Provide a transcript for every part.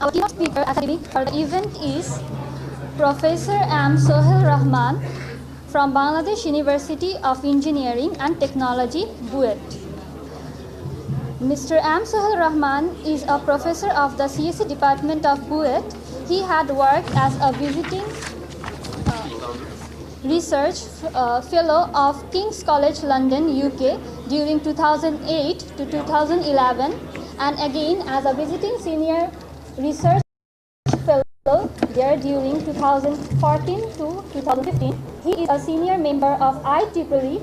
Our keynote speaker academic for the event is Professor M. Sohail Rahman from Bangladesh University of Engineering and Technology, BUET. Mr. M. Sohail Rahman is a professor of the CSE department of BUET. He had worked as a visiting research fellow of King's College London, UK during 2008 to 2011, and again as a visiting senior research fellow there during 2014 to 2015. He is a senior member of IEEE,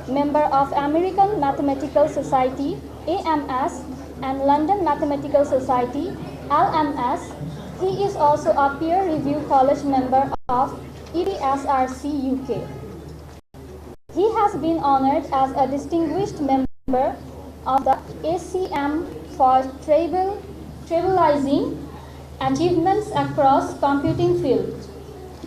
member of American Mathematical Society, AMS, and London Mathematical Society, LMS. He is also a peer review college member of EDSRC UK. He has been honored as a distinguished member of the ACM for trailblazing achievements across computing field.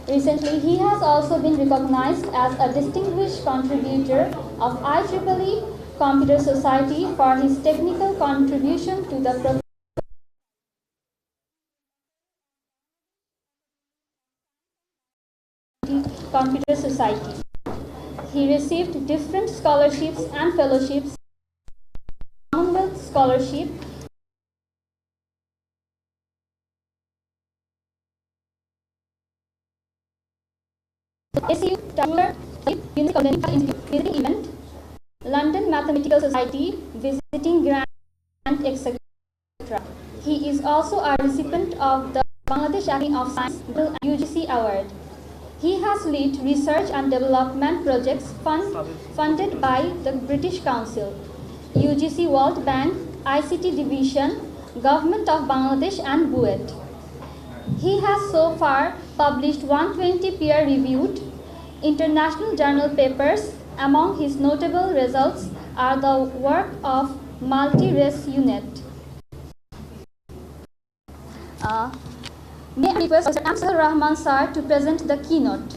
Recently, he has also been recognized as a distinguished contributor of IEEE Computer Society for his technical contribution to the Computer Society. He received different scholarships and fellowships, Commonwealth Scholarship, SU Taylor Visiting Event, London Mathematical Society Visiting Grant, etc. He is also a recipient of the Bangladesh Academy of Science and UGC Award. He has led research and development projects funded by the British Council, UGC World Bank, ICT Division, Government of Bangladesh and BUET. He has so far published 120 peer-reviewed international journal papers. Among his notable results are the work of multi-race unit. May I request Mr. M. Sohail Rahman sir to present the keynote.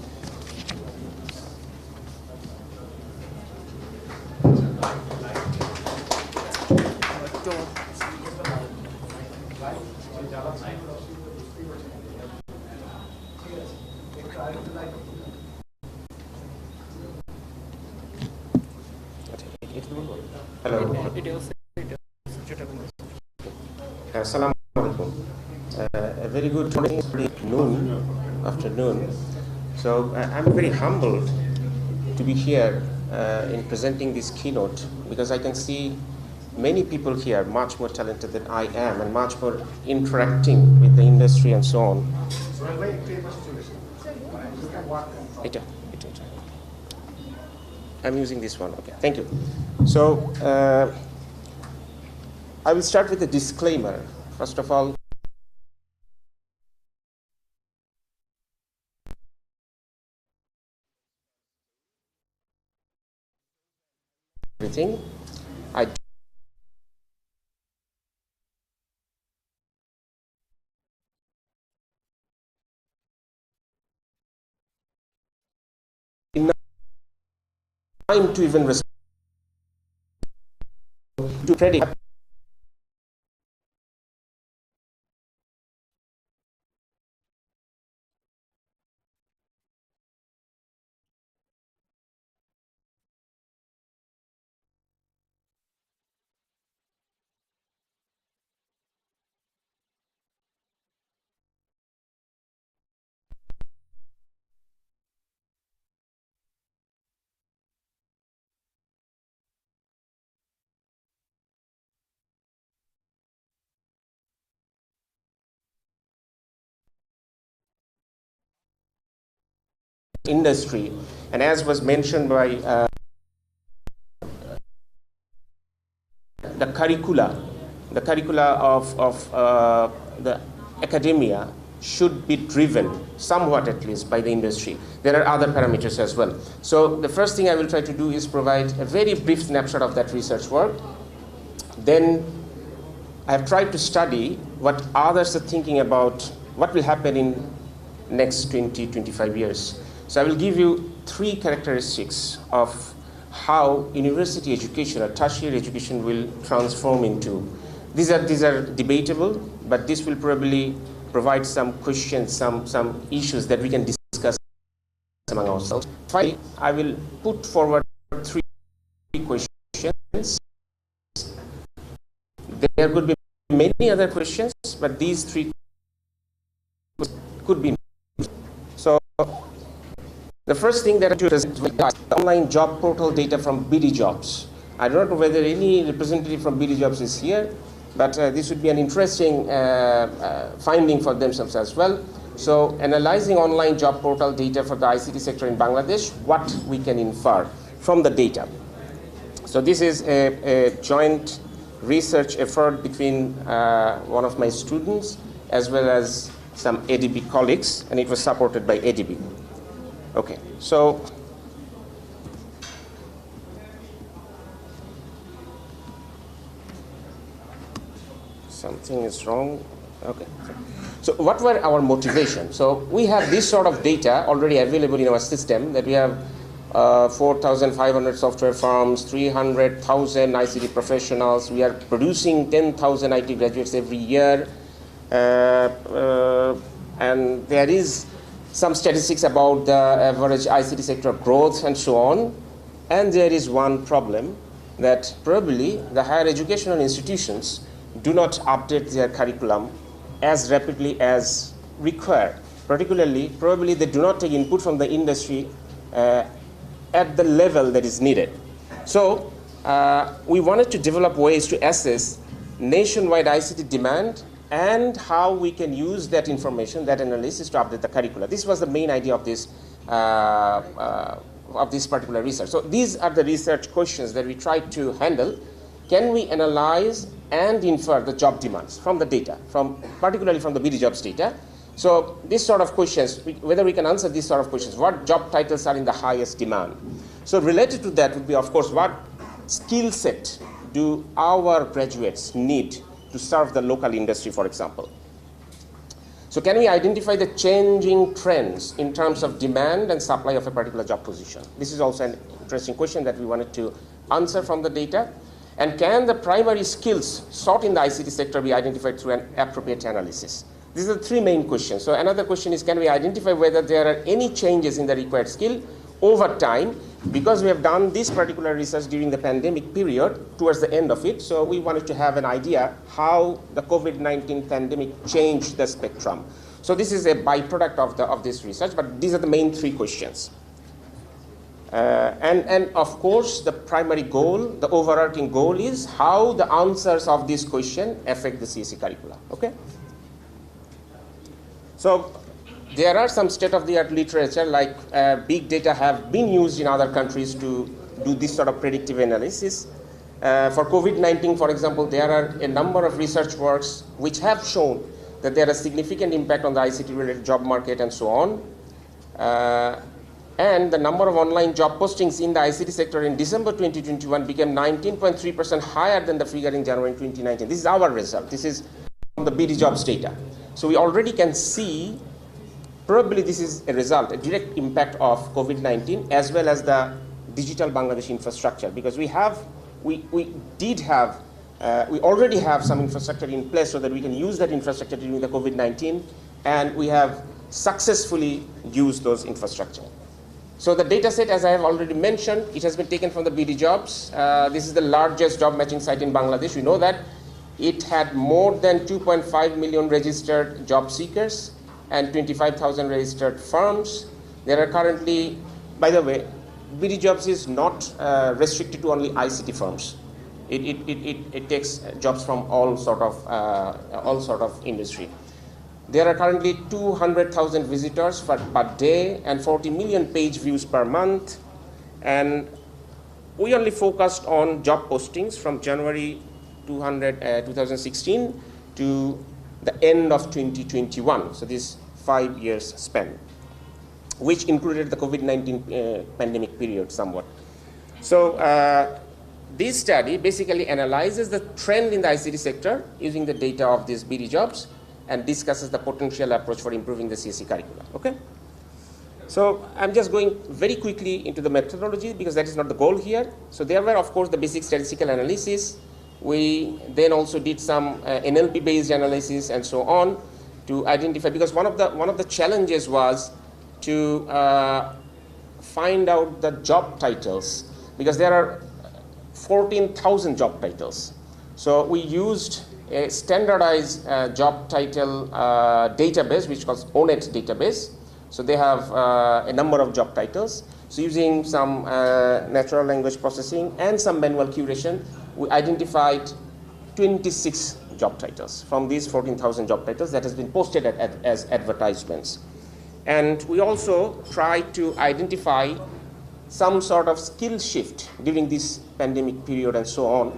Hello. Assalamu alaikum. A very good afternoon. So I'm very humbled to be here in presenting this keynote, because I can see many people here much more talented than I am and much more interacting with the industry and so on. I'm using this one. Okay, thank you. So I will start with a disclaimer. First of all, everything I time to even respond to credit. Industry, and as was mentioned by the curricula of the academia should be driven somewhat, at least, by the industry. There are other parameters as well. So the first thing I will try to do is provide a very brief snapshot of that research work. Then I have tried to study what others are thinking about what will happen in next 20-25 years. So I will give you 3 characteristics of how university education or tertiary education will transform into These are debatable, but this will probably provide some questions, some issues that we can discuss among ourselves. Finally, I will put forward 3 questions. There could be many other questions, but these 3 could be. So, the first thing that I do is the online job portal data from BD Jobs. I don't know whether any representative from BD Jobs is here, but this would be an interesting finding for themselves as well. So, analyzing online job portal data for the ICT sector in Bangladesh, what we can infer from the data. So, this is a joint research effort between one of my students as well as some ADB colleagues, and it was supported by ADB. Okay, so something is wrong. Okay. So what were our motivations? So we have this sort of data already available in our system, that we have 4,500 software firms, 300,000 ICT professionals. We are producing 10,000 IT graduates every year. And there is some statistics about the average ICT sector growth and so on. And there is one problem, that probably the higher educational institutions do not update their curriculum as rapidly as required. Particularly, probably they do not take input from the industry at the level that is needed. So we wanted to develop ways to assess nationwide ICT demand and how we can use that information, that analysis, to update the curricula. This was the main idea of this particular research. So these are the research questions that we tried to handle. Can we analyze and infer the job demands from the data, particularly from the BD Jobs data? So these sort of questions, whether we can answer these sort of questions, what job titles are in the highest demand? So related to that would be, of course, what skill set do our graduates need to serve the local industry, for example? So can we identify the changing trends in terms of demand and supply of a particular job position? This is also an interesting question that we wanted to answer from the data. And can the primary skills sought in the ICT sector be identified through an appropriate analysis? These are the 3 main questions. So another question is, can we identify whether there are any changes in the required skill over time? Because we have done this particular research during the pandemic period, towards the end of it, so we wanted to have an idea how the COVID-19 pandemic changed the spectrum. So this is a byproduct of this research, but these are the main 3 questions. And of course, the primary goal, the overarching goal, is how the answers of this question affect the CSE curricula. Okay? So there are some state-of-the-art literature, like big data have been used in other countries to do this sort of predictive analysis. For COVID-19, for example, there are a number of research works which have shown that there is significant impact on the ICT-related job market and so on. And the number of online job postings in the ICT sector in December 2021 became 19.3% higher than the figure in January 2019. This is our result. This is from the BD Jobs data. So we already can see, probably this is a result, a direct impact of COVID-19 as well as the digital Bangladesh infrastructure, because we already have some infrastructure in place so that we can use that infrastructure during the COVID-19, and we have successfully used those infrastructure. So the data set, as I have already mentioned, it has been taken from the BD Jobs. This is the largest job matching site in Bangladesh. We know that it had more than 2.5 million registered job seekers and 25,000 registered firms. There are currently, by the way, BD Jobs is not restricted to only ICT firms. It takes jobs from all sort of industry. There are currently 200,000 visitors per day and 40 million page views per month. And we only focused on job postings from January 2016 to the end of 2021. So this 5 years span, which included the COVID-19 pandemic period somewhat. So this study basically analyzes the trend in the ICT sector using the data of these BD Jobs and discusses the potential approach for improving the CSE curriculum. Okay? So I'm just going very quickly into the methodology because that is not the goal here. So there were, of course, the basic statistical analysis, We then also did some NLP-based analysis and so on to identify, because one of the challenges was to find out the job titles, because there are 14,000 job titles. So we used a standardized job title database, which was ONET database. So they have a number of job titles. So using some natural language processing and some manual curation, we identified 26 job titles from these 14,000 job titles that has been posted as advertisements. And we also tried to identify some sort of skill shift during this pandemic period and so on.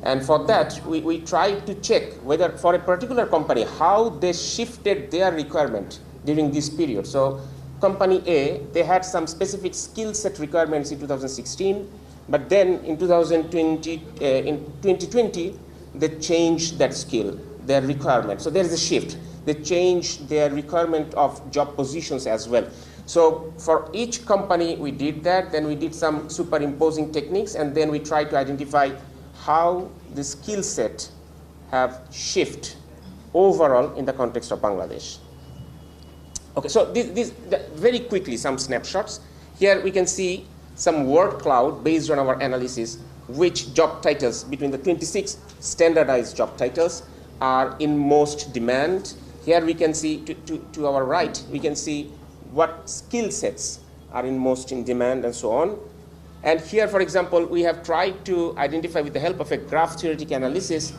And for that, we tried to check whether for a particular company, how they shifted their requirement during this period. So company A, they had some specific skill set requirements in 2016, but then in 2020, they changed that skill, their requirement. So there is a shift. They changed their requirement of job positions as well. So for each company, we did that. Then we did some superimposing techniques, and then we tried to identify how the skill set have shifted overall in the context of Bangladesh. Okay, so very quickly, some snapshots. Here we can see some word cloud based on our analysis, which job titles between the 26 standardized job titles are in most demand. Here we can see to our right, we can see what skill sets are most in demand and so on. And here, for example, we have tried to identify with the help of a graph theoretic analysis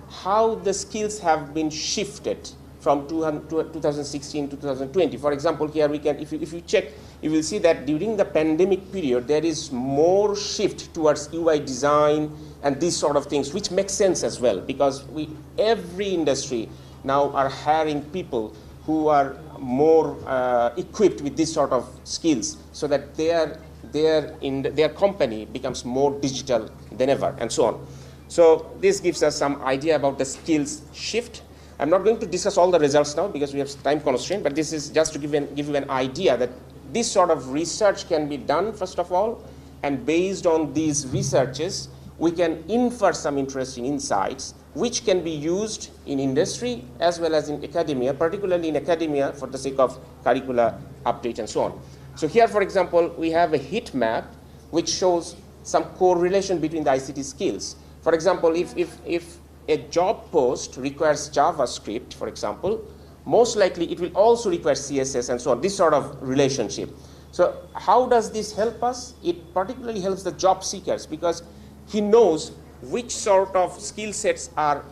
how the skills have been shifted from 2016 to 2020. For example, here we can, if you check, you will see that during the pandemic period, there is more shift towards UI design and these sort of things, which makes sense as well, because every industry now are hiring people who are more equipped with this sort of skills, so that their company becomes more digital than ever, and so on. So this gives us some idea about the skills shift. I'm not going to discuss all the results now because we have time constraint, but this is just to give you an idea that this sort of research can be done, first of all, and based on these researches, we can infer some interesting insights which can be used in industry as well as in academia, particularly in academia for the sake of curricula update and so on. So here, for example, we have a heat map which shows some correlation between the ICT skills. For example, if a job post requires JavaScript, for example, most likely it will also require CSS and so on, this sort of relationship. So how does this help us? It particularly helps the job seekers because he knows which sort of skill sets are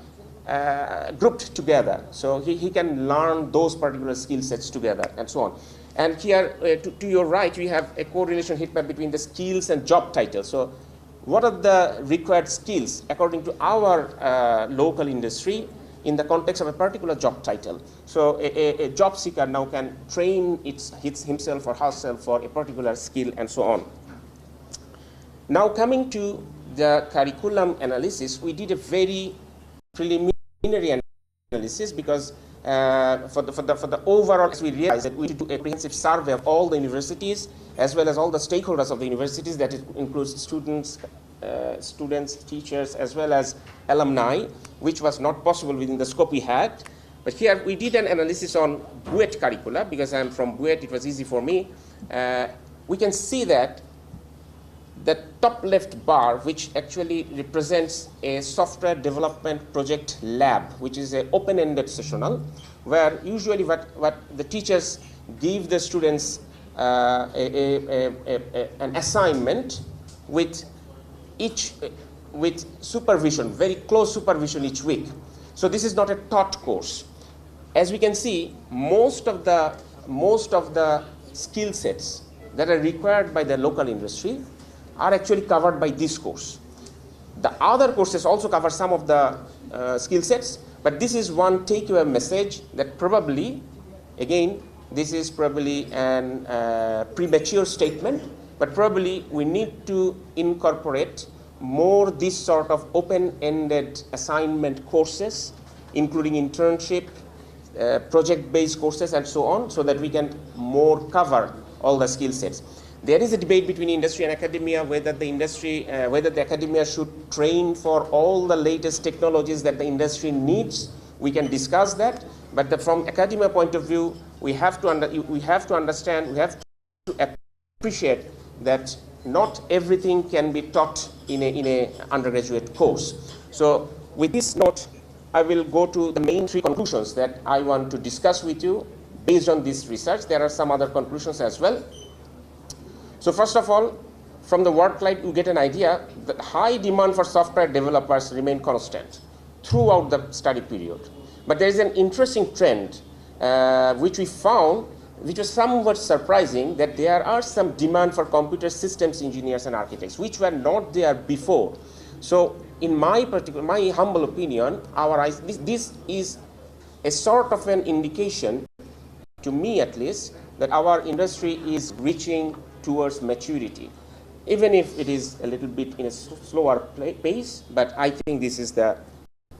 grouped together. So he can learn those particular skill sets together and so on. And here, to your right, we have a correlation heat map between the skills and job titles. So what are the required skills according to our local industry in the context of a particular job title? So a job seeker now can train himself or herself for a particular skill and so on. Now coming to the curriculum analysis, we did a very preliminary analysis because for the overall, we realized that we need to do a comprehensive survey of all the universities as well as all the stakeholders of the universities, that includes students, teachers, as well as alumni, which was not possible within the scope we had. But here we did an analysis on BUET curricula because I'm from BUET, it was easy for me. We can see that the top left bar, which actually represents a software development project lab, which is an open-ended sessional, where usually what the teachers give the students an assignment with supervision, very close supervision each week. So this is not a taught course. As we can see, most of the skill sets that are required by the local industry are actually covered by this course. The other courses also cover some of the skill sets, but this is one take-away message that probably, again, this is probably an premature statement, but probably we need to incorporate more this sort of open-ended assignment courses, including internship, project-based courses, and so on, so that we can more cover all the skill sets. There is a debate between industry and academia whether the academia should train for all the latest technologies that the industry needs. We can discuss that, but from academia point of view, we have to understand, we have to appreciate that not everything can be taught in a undergraduate course. So with this note, I will go to the main three conclusions that I want to discuss with you based on this research. There are some other conclusions as well. So first of all, from the word cloud, you get an idea that high demand for software developers remain constant throughout the study period. But there is an interesting trend which we found, which was somewhat surprising, that there are some demand for computer systems engineers and architects, which were not there before. So in my humble opinion, this is a sort of an indication, to me at least, that our industry is reaching towards maturity, even if it is a little bit in a slower pace, but I think this is the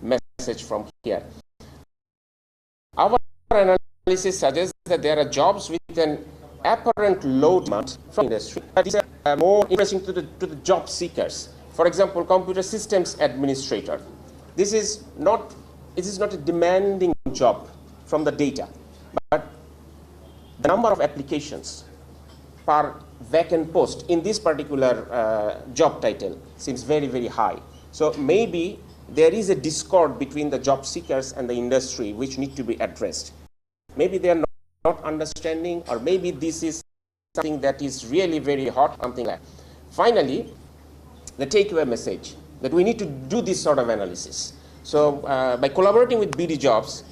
message from here. Our analysis suggests that there are jobs with an apparent low demand from industry, but these are more interesting to the job seekers. For example, computer systems administrator. This is not a demanding job from the data, but the number of applications per vacant post in this particular job title seems very, very high. So maybe there is a discord between the job seekers and the industry which need to be addressed. Maybe they are not understanding, or maybe this is something that is really very hot, something like that. Finally, the takeaway message that we need to do this sort of analysis. So by collaborating with BD Jobs,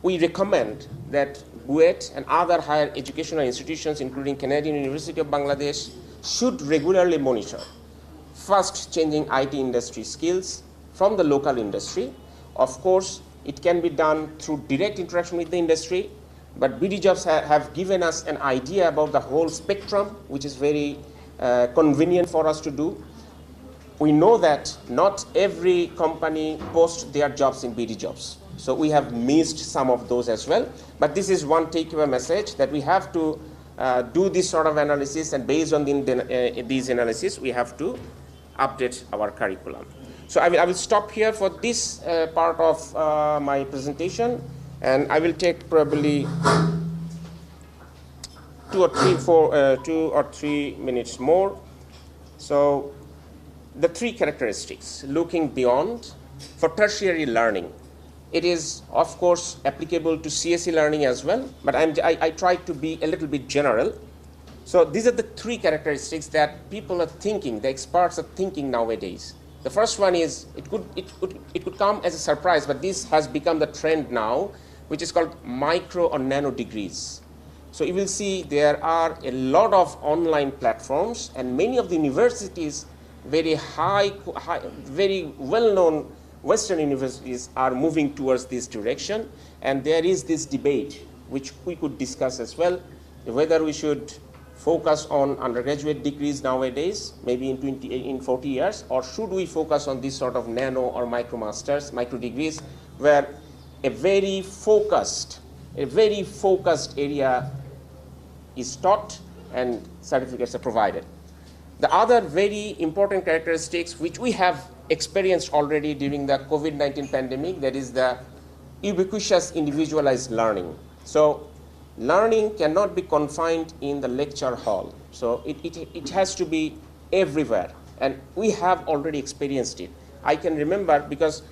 we recommend that BUET and other higher educational institutions, including Canadian University of Bangladesh, should regularly monitor fast changing IT industry skills from the local industry. Of course, it can be done through direct interaction with the industry, but BD Jobs have given us an idea about the whole spectrum, which is very convenient for us to do. We know that not every company posts their jobs in BD Jobs. So we have missed some of those as well. But this is one takeaway message, that we have to do this sort of analysis, and based on these analysis, we have to update our curriculum. So I will stop here for this part of my presentation, and I will take probably 2 or 3 minutes more. So the three characteristics, looking beyond for tertiary learning. It is, of course, applicable to CSE learning as well, but I try to be a little bit general. So these are the three characteristics that people are thinking, the experts are thinking nowadays. The first one is, it could come as a surprise, but this has become the trend now, which is called micro or nano degrees. So you will see there are a lot of online platforms, and many of the universities, very very well-known Western universities, are moving towards this direction. And there is this debate, which we could discuss as well, whether we should focus on undergraduate degrees nowadays, maybe in 40 years, or should we focus on this sort of nano or micro masters, micro degrees, where a very focused area is taught and certificates are provided. The other very important characteristics which we have experienced already during the COVID-19 pandemic, that is the ubiquitous individualized learning. So learning cannot be confined in the lecture hall. So it has to be everywhere, and we have already experienced it. I can remember, because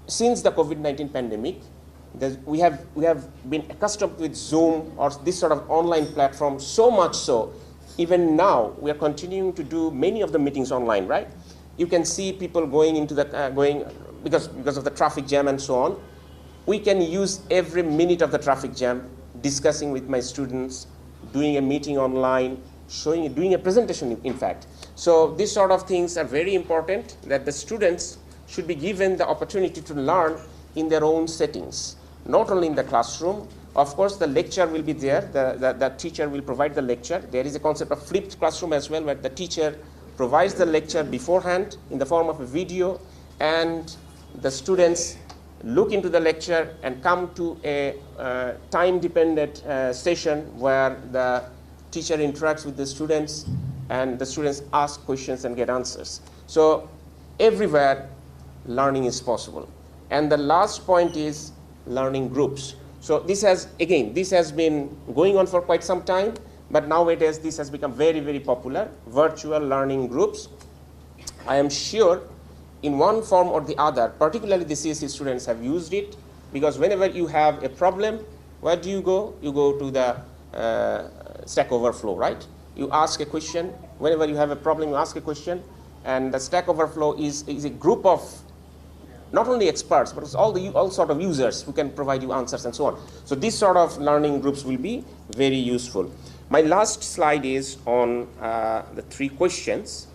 since the COVID-19 pandemic, we have been accustomed with Zoom or this sort of online platform, so much so, even now we are continuing to do many of the meetings online, right? You can see people going into the, because of the traffic jam and so on. We can use every minute of the traffic jam, discussing with my students, doing a meeting online, doing a presentation, in fact. So these sort of things are very important, that the students should be given the opportunity to learn in their own settings, not only in the classroom. Of course, the lecture will be there. The teacher will provide the lecture. There is a concept of flipped classroom as well, where the teacher provides the lecture beforehand in the form of a video, and the students look into the lecture and come to a time-dependent session where the teacher interacts with the students, and the students ask questions and get answers. So everywhere, learning is possible. And the last point is learning groups. So this has been going on for quite some time, but nowadays this has become very, very popular, virtual learning groups. I am sure in one form or the other, particularly the CSE students have used it, because whenever you have a problem, where do you go? You go to the Stack Overflow, right? You ask a question. Whenever you have a problem, you ask a question, and the Stack Overflow is a group of not only experts, but it's all sort of users who can provide you answers and so on. So these sort of learning groups will be very useful. My last slide is on the 3 questions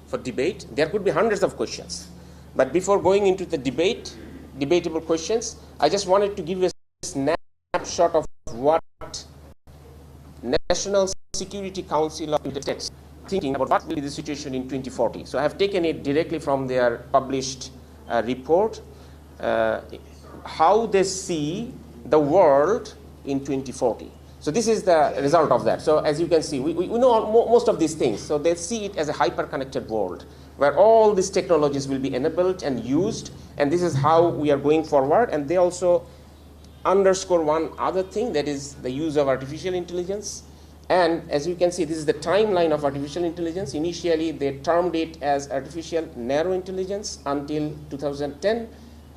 for debate. There could be hundreds of questions. But before going into the debatable questions, I just wanted to give you a snapshot of what National Security Council of the United States thinking about what will be the situation in 2040. So I have taken it directly from their published report, how they see the world in 2040. So this is the result of that. So as you can see, we know most of these things. So they see it as a hyper-connected world where all these technologies will be enabled and used, and this is how we are going forward. And they also underscore one other thing, that is the use of artificial intelligence. And as you can see, this is the timeline of artificial intelligence. Initially, they termed it as artificial narrow intelligence until 2010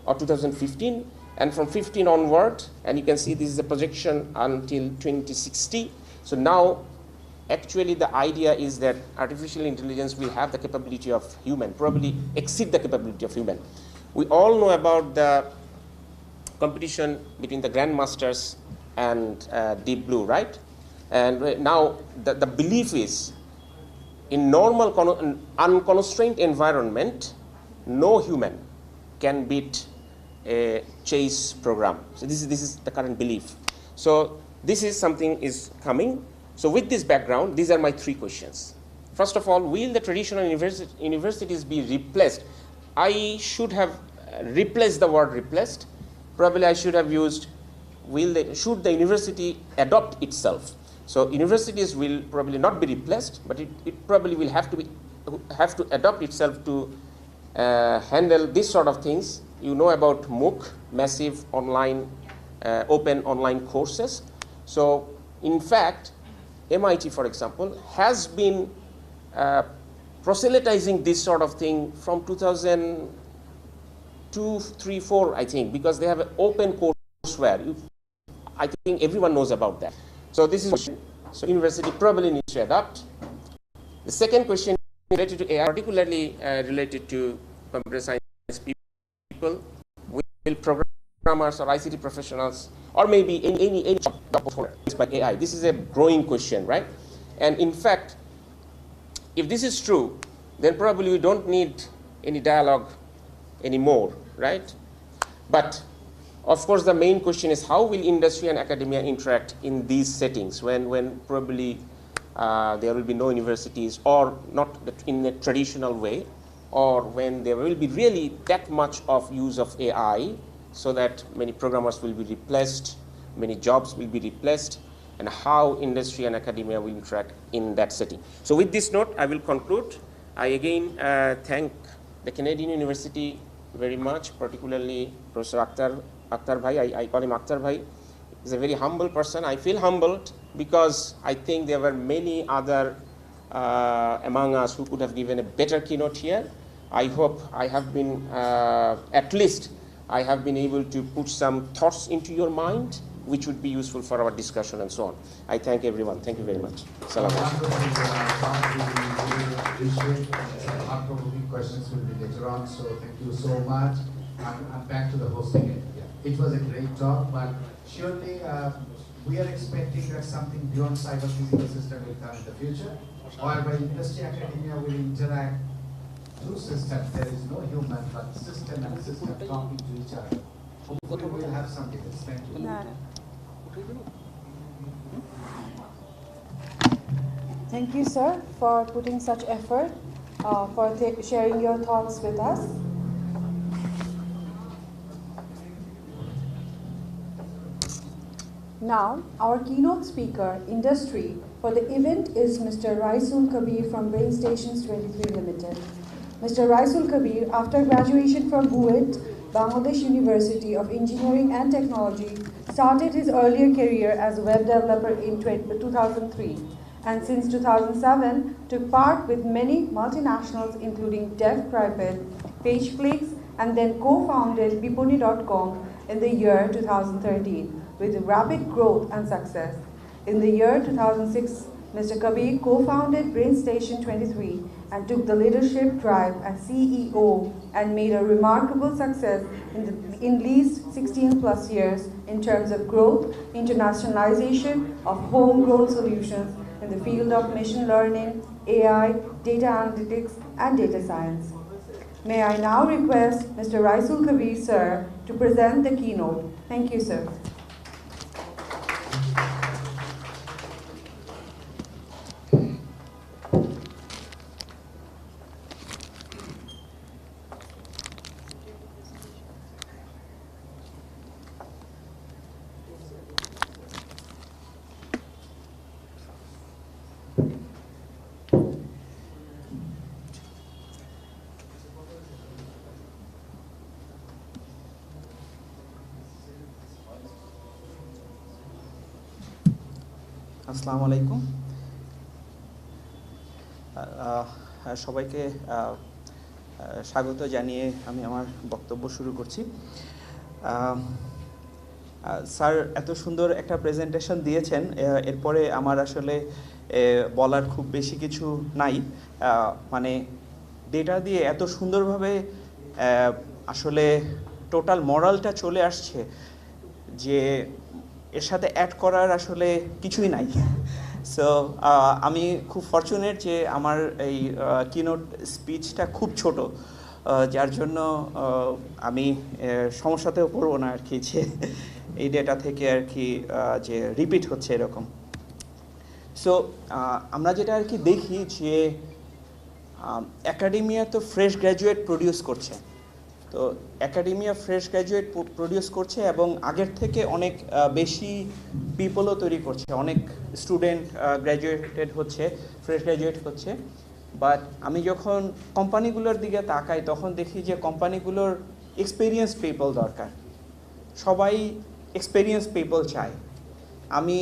or 2015. And from 15 onward, and you can see this is a projection until 2060. So now, actually the idea is that artificial intelligence will have the capability of human, probably exceed the capability of human. We all know about the competition between the grandmasters and Deep Blue, right? And now the belief is, in normal unconstrained environment, no human can beat a chase program. So this is the current belief. So this is something is coming. So with this background, these are my 3 questions. First of all, will the traditional universities be replaced? I should have replaced the word replaced. Probably I should have used, should the university adopt itself? So universities will probably not be replaced, but it probably will have to adopt itself to handle this sort of things. You know about MOOC, massive online, open online courses. So in fact, MIT, for example, has been proselytizing this sort of thing from 2002, 3, 4, I think, because they have an open courseware. I think everyone knows about that. So this is, so university probably needs to adapt. The second question related to AI, particularly related to computer science people, will programmers or ICT professionals, or maybe any job by AI. This is a growing question, right? And in fact, if this is true, then probably we don't need any dialogue anymore, right? But of course, the main question is how will industry and academia interact in these settings when probably there will be no universities, or not in a traditional way, or when there will be really that much of use of AI, so that many programmers will be replaced, many jobs will be replaced, and how industry and academia will interact in that setting. So with this note, I will conclude. I again thank the Canadian University very much, particularly Professor Akhtar Bhai. I call him Akhtar Bhai. He's a very humble person. I feel humbled because I think there were many other among us who could have given a better keynote here. I hope I have been, at least, I have been able to put some thoughts into your mind, which would be useful for our discussion and so on. I thank everyone. Thank you very much. Salam. Thought-provoking questions will be later on, so thank you so much. I'm back to the hosting it. It was a great talk, but surely we are expecting that something beyond cyber-physical system will come in the future, whereby industry academia will interact through systems. There is no human, but system and system talking to each other. Hopefully we'll have something. Thank you. Thank you, sir, for putting such effort, for sharing your thoughts with us. Now, our keynote speaker, industry, for the event is Mr. Raisul Kabir from Brain Stations 23 Limited. Mr. Raisul Kabir, after graduation from BUET, Bangladesh University of Engineering and Technology, started his earlier career as a web developer in 2003, and since 2007 took part with many multinationals including DevPrivate, PageFlix, and then co-founded Biponi.com in the year 2013 with rapid growth and success. In the year 2006, Mr. Kabir co-founded Brain Station 23 and took the leadership drive as CEO and made a remarkable success in least 16 plus years in terms of growth, internationalization of homegrown solutions in the field of machine learning, AI, data analytics, and data science. May I now request Mr. Raisul Kabir, sir, to present the keynote. Thank you, sir. আসসালামু আলাইকুম সবাইকে স্বাগত জানিয়ে আমি আমার বক্তব্য শুরু করছি স্যার এত সুন্দর একটা প্রেজেন্টেশন দিয়েছেন এরপরে আমার আসলে বলার খুব বেশি কিছু নাই মানে ডেটা দিয়ে এত সুন্দরভাবে আসলে টোটাল মরালটা চলে আসছে যে এর সাথে অ্যাড করার আসলে কিছুই নাই সো আমি খুব ফরচুনেট যে আমার এই কিনোট স্পিচটা খুব ছোট যার জন্য আমি সমস্যাতেও পড়বো না আর কি যে এই ডেটা থেকে আর কি যে রিপিট হচ্ছে এরকম সো আমরা যেটা আর কি দেখি যে একাডেমিয়া তো ফ্রেশ গ্র্যাজুয়েট প্রডিউস করছে তো একাডেমিয়া ফ্রেশ গ্র্যাজুয়েট প্রডিউস করছে এবং আগের থেকে অনেক বেশি পিপলও তৈরি করছে অনেক স্টুডেন্ট গ্র্যাজুয়েটেড হচ্ছে ফ্রেশ গ্র্যাজুয়েট হচ্ছে বাট আমি যখন কোম্পানিগুলোর দিকে তাকাই তখন দেখি যে কোম্পানিগুলোর এক্সপিরিয়েন্স পিপল দরকার সবাই এক্সপিরিয়েন্স পিপল চায় আমি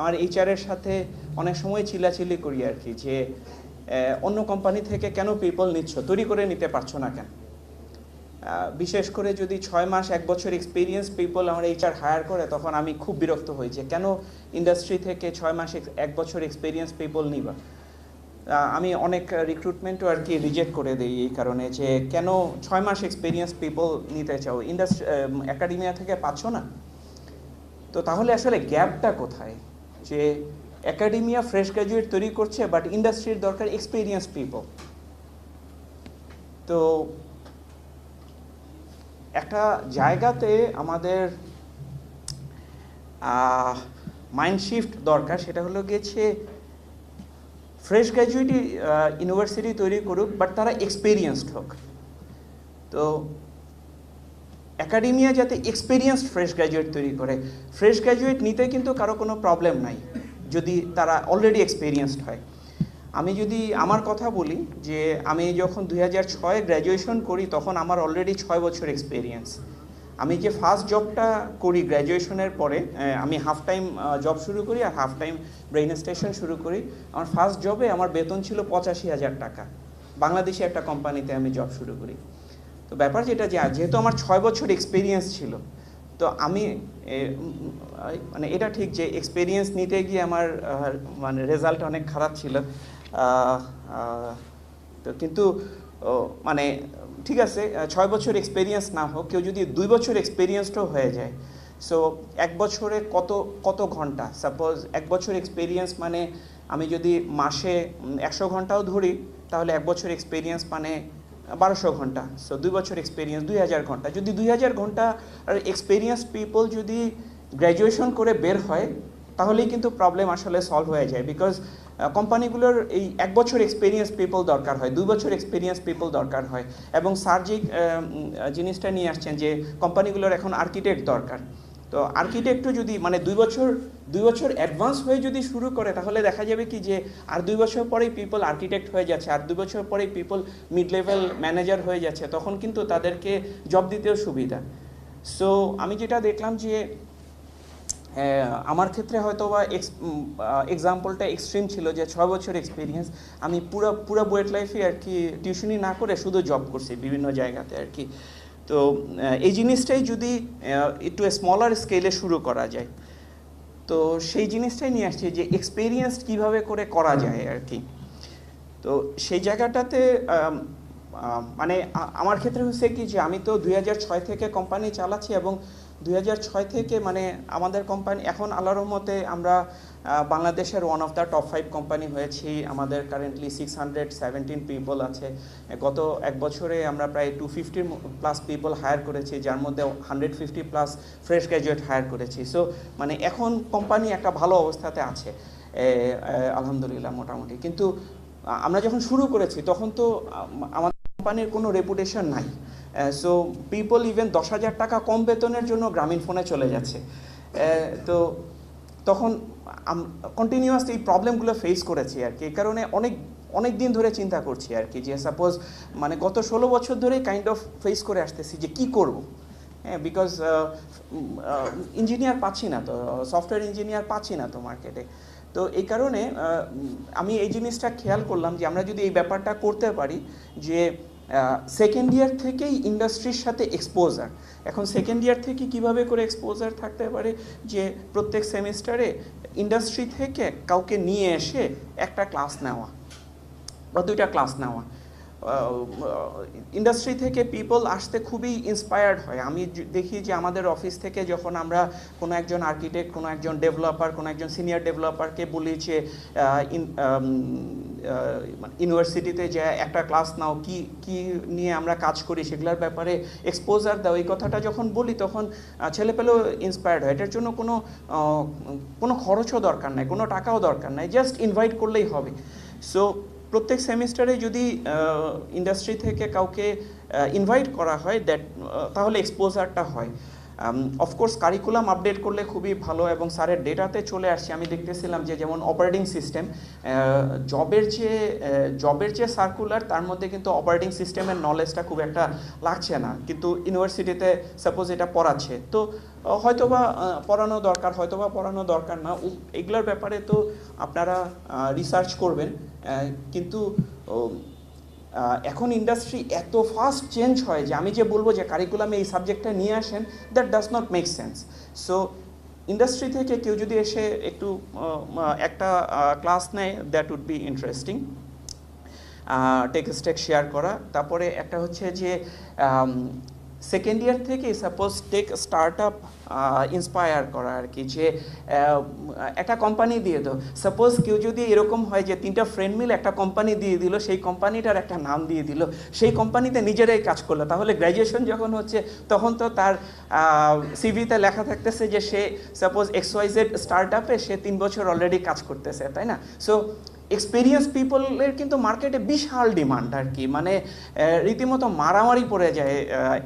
আমার এইচআরের সাথে অনেক সময় চিল্লাচিল্লি করি আর কি যে অন্য কোম্পানি থেকে কেন পিপল নিচ্ছ তৈরি করে নিতে পারছো না কেন বিশেষ করে যদি 6 মাস 1 বছর এক্সপিরিয়েন্স পিপল আমার এইচআর হায়ার করে তখন আমি খুব বিরক্ত হই যে কেন ইন্ডাস্ট্রি থেকে 6 মাস 1 বছর এক্সপিরিয়েন্স পিপল নিবা আমি অনেক রিক্রুটমেন্টও আর কি রিজেক্ট করে দিই এই কারণে যে কেন 6 মাস এক্সপিরিয়েন্স পিপল নিতে চাও ইন্ডাস্ট্রি একাডেমিয়া থেকে পাচ্ছ না তো তাহলে আসলে গ্যাপটা কোথায় যে একাডেমিয়া ফ্রেশ গ্র্যাজুয়েট তৈরি করছে বাট ইন্ডাস্ট্রির দরকার এক্সপিরিয়েন্স পিপল তো একটা জায়গাতে আমাদের মাইন্ড শিফট দরকার সেটা হলো গিয়েছে ফ্রেশ গ্র্যাজুয়েটই ইউনিভার্সিটি তৈরি করুক বাট তারা এক্সপিরিয়েন্সড হোক তো একাডেমিয়া যাতে এক্সপিরিয়েন্সড ফ্রেশ গ্র্যাজুয়েট তৈরি করে ফ্রেশ গ্র্যাজুয়েট নিতে কিন্তু কারো কোনো প্রবলেম নাই যদি তারা অলরেডি এক্সপিরিয়েন্সড হয় আমি যদি আমার কথা বলি যে আমি যখন 2006 গ্র্যাজুয়েশন করি তখন আমার অলরেডি 6 বছর এক্সপিরিয়েন্স আমি যে ফার্স্ট জবটা করি গ্র্যাজুয়েশনের পরে আমি হাফ টাইম জব শুরু করি আর হাফ টাইম ব্রেইন স্টেশন শুরু করি আমার ফার্স্ট জবে আমার বেতন ছিল 85,000 টাকা বাংলাদেশে একটা কোম্পানিতে আমি জব শুরু করি তো ব্যাপার যেটা যেহেতু আমার 6 বছর এক্সপিরিয়েন্স ছিল তো আমি মানে এটা ঠিক যে এক্সপিরিয়েন্স নিতে গিয়ে আমার মানে রেজাল্ট অনেক খারাপ ছিল তো কিন্তু মানে ঠিক আছে 6 বছর এক্সপিরিয়েন্স না হোক কেউ যদি 2 বছর এক্সপিরিয়েন্সডও হয়ে যায় সো 1 বছরে কত ঘন্টা সাপোজ 1 বছর এক্সপিরিয়েন্স মানে আমি যদি মাসে 100 ঘন্টাও ধরি তাহলে 1 বছর এক্সপিরিয়েন্স মানে 1200 ঘন্টা সো 2 বছর এক্সপিরিয়েন্স 2000 ঘন্টা যদি 2000 ঘন্টা আর এক্সপিরিয়েন্স পিপল যদি গ্র্যাজুয়েশন করে বের হয় তাহলেই কিন্তু প্রবলেম আসলে সলভ হয়ে যায় বিকজ কোম্পানিগুলোর এই 1 বছর এক্সপিরিয়েন্স পিপল দরকার হয় 2 বছর এক্সপিরিয়েন্স পিপল দরকার হয় এবং স্যার যে জিনিসটা নিয়ে আসছেন যে কোম্পানিগুলোর এখন আর্কিটেক্ট দরকার তো আর্কিটেক্টও যদি মানে 2 বছর অ্যাডভান্স হয়ে যদি শুরু করে তাহলে দেখা যাবে কি যে আর 2 বছর পরেই পিপল আর্কিটেক্ট হয়ে যাচ্ছে, আর 2 বছর পরেই পিপল মিড লেভেল ম্যানেজার হয়ে যাচ্ছে, তখন কিন্তু তাদেরকে জব দিতেও সুবিধা। সো আমি যেটা দেখলাম যে আমার ক্ষেত্রে হয়তো বা এক্সাম্পলটা এক্সট্রিম ছিল যে 6 বছর এক্সপিরিয়েন্স, আমি পুরো বুয়েট লাইফে আর কি টিউশনি না করে শুধু জব করছি বিভিন্ন জায়গাতে আর কি। তো এই জিনিসটাই যদি একটু স্মলার স্কেলে শুরু করা যায়, তো সেই জিনিসটাই নিয়ে আসছি যে এক্সপিরিয়েন্স কিভাবে করে করা যায় আর কি। তো সেই জায়গাটাতে মানে আমার ক্ষেত্রে হচ্ছে কি যে আমি তো 2006 থেকে কোম্পানি চালাচ্ছি, এবং 2006 থেকে মানে আমাদের কোম্পানি এখন আল্লাহর রহমতে আমরা বাংলাদেশের one of the top 5 company হয়েছি। আমাদের কারেন্টলি 617 পিপল আছে। গত এক বছরে আমরা প্রায় 250 প্লাস পিপল হায়ার করেছি, যার মধ্যে 150 প্লাস ফ্রেশ গ্র্যাজুয়েট হায়ার করেছি। সো মানে এখন কোম্পানি একটা ভালো অবস্থাতে আছে আলহামদুলিল্লাহ মোটামুটি। কিন্তু আমরা যখন শুরু করেছি তখন তো আমাদের কোম্পানির কোনো রেপুটেশন নাই। সো পিপল ইভেন 10,000 টাকা কম বেতনের জন্য গ্রামীণ ফোনে চলে যাচ্ছে। তো তখন কন্টিনিউয়াসলি এই প্রবলেমগুলো ফেস করেছি আর কি। এই কারণে অনেক দিন ধরে চিন্তা করছি আর কি যে সাপোজ মানে গত 16 বছর ধরে কাইন্ড অফ ফেস করে আসতেছি যে কি করব। হ্যাঁ, বিকজ ইঞ্জিনিয়ার পাচ্ছি না, তো সফটওয়্যার ইঞ্জিনিয়ার পাচ্ছি না তো মার্কেটে। তো এই কারণে আমি এই জিনিসটা খেয়াল করলাম যে আমরা যদি এই ব্যাপারটা করতে পারি যে সেকেন্ড ইয়ার থেকেই ইন্ডাস্ট্রির সাথে এক্সপোজার। এখন সেকেন্ড ইয়ার থেকে কিভাবে করে এক্সপোজার থাকতে পারে যে প্রত্যেক সেমিস্টারে ইন্ডাস্ট্রি থেকে কাউকে নিয়ে এসে একটা ক্লাস নেওয়া বা 2টা ক্লাস নেওয়া। ইন্ডাস্ট্রি থেকে পিপল আসতে খুবই ইন্সপায়ার্ড হয়। আমি দেখি যে আমাদের অফিস থেকে যখন আমরা কোনো একজন আর্কিটেক্ট, কোনো একজন ডেভেলপার, কোনো একজন সিনিয়র ডেভেলপারকে বলি যে ইউনিভার্সিটিতে যে একটা ক্লাস নাও, কি নিয়ে আমরা কাজ করি সেগুলোর ব্যাপারে এক্সপোজার দাও, এই কথাটা যখন বলি তখন ছেলেপেলেও ইন্সপায়ার্ড হয়। এটার জন্য কোনো খরচও দরকার নাই, কোনো টাকাও দরকার নাই, জাস্ট ইনভাইট করলেই হবে। সো প্রত্যেক সেমিস্টারে যদি ইন্ডাস্ট্রি থেকে কাউকে ইনভাইট করা হয় তাহলে এক্সপোজারটা হয়। অফকোর্স কারিকুলাম আপডেট করলে খুবই ভালো, এবং স্যারের ডেটাতে চলে আসছে। আমি দেখতেছিলাম যে যেমন অপারেটিং সিস্টেম, জবের যে সার্কুলার তার মধ্যে কিন্তু অপারেটিং সিস্টেমের নলেজটা খুব একটা লাগছে না, কিন্তু ইউনিভার্সিটিতে সাপোজ এটা পড়াচ্ছে। তো হয়তোবা পড়ানো দরকার, হয়তোবা পড়ানো দরকার না, এগুলোর ব্যাপারে তো আপনারা রিসার্চ করবেন। কিন্তু এখন ইন্ডাস্ট্রি এত ফাস্ট চেঞ্জ হয় যে আমি যে বলবো যে কারিকুলামে এই সাবজেক্টটা নিয়ে আসেন, that does not make sense. So industry থেকে কেউ যদি এসে একটু একটা ক্লাস নেয়, that would be interesting. Tech stake share করা। তারপরে একটা হচ্ছে যে সেকেন্ড ইয়ার থেকে suppose tech start up inspire করা আর কি, যে একটা কোম্পানি দিয়ে দাও। সাপোজ কেউ যদি এরকম হয় যে 3টা ফ্রেন্ড মিলে একটা কোম্পানি দিয়ে দিল, সেই কোম্পানিটার একটা নাম দিয়ে দিল, সেই কোম্পানিতে নিজেরাই কাজ করলো, তাহলে গ্র্যাজুয়েশন যখন হচ্ছে তখন তো তার সিভিতে লেখা থাকতেছে যে সে সাপোজ XYZ স্টার্ট আপে সে 3 বছর অলরেডি কাজ করতেছে, তাই না? সো এক্সপিরিয়েন্স পিপলের কিন্তু মার্কেটে বিশাল ডিমান্ড আর কি, মানে রীতিমতো মারামারি পড়ে যায়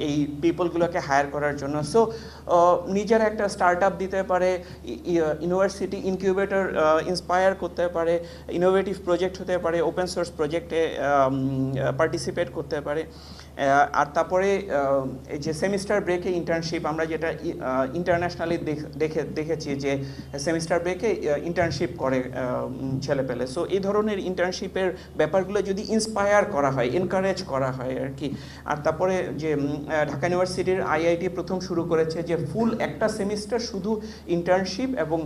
এই পিপলগুলোকে হায়ার করার জন্য। সো নিজেরা একটা স্টার্ট আপ দিতে পারে, ইউনিভার্সিটি ইনকিউবেটর ইন্সপায়ার করতে পারে, ইনোভেটিভ প্রজেক্ট হতে পারে, ওপেন সোর্স প্রজেক্টে পার্টিসিপেট করতে পারে। আর তারপরে এই যে সেমিস্টার ব্রেকে ইন্টার্নশিপ, আমরা যেটা ইন্টারন্যাশনালি দেখেছি যে সেমিস্টার ব্রেকে ইন্টার্নশিপ করে ছেলেপেলে। সো এই ধরনের ইন্টার্নশিপের ব্যাপারগুলো যদি ইন্সপায়ার করা হয়, এনকারেজ করা হয় আর কি। আর তারপরে যে ঢাকা ইউনিভার্সিটির IIT প্রথম শুরু করেছে যে ফুল একটা সেমিস্টার শুধু ইন্টার্নশিপ, এবং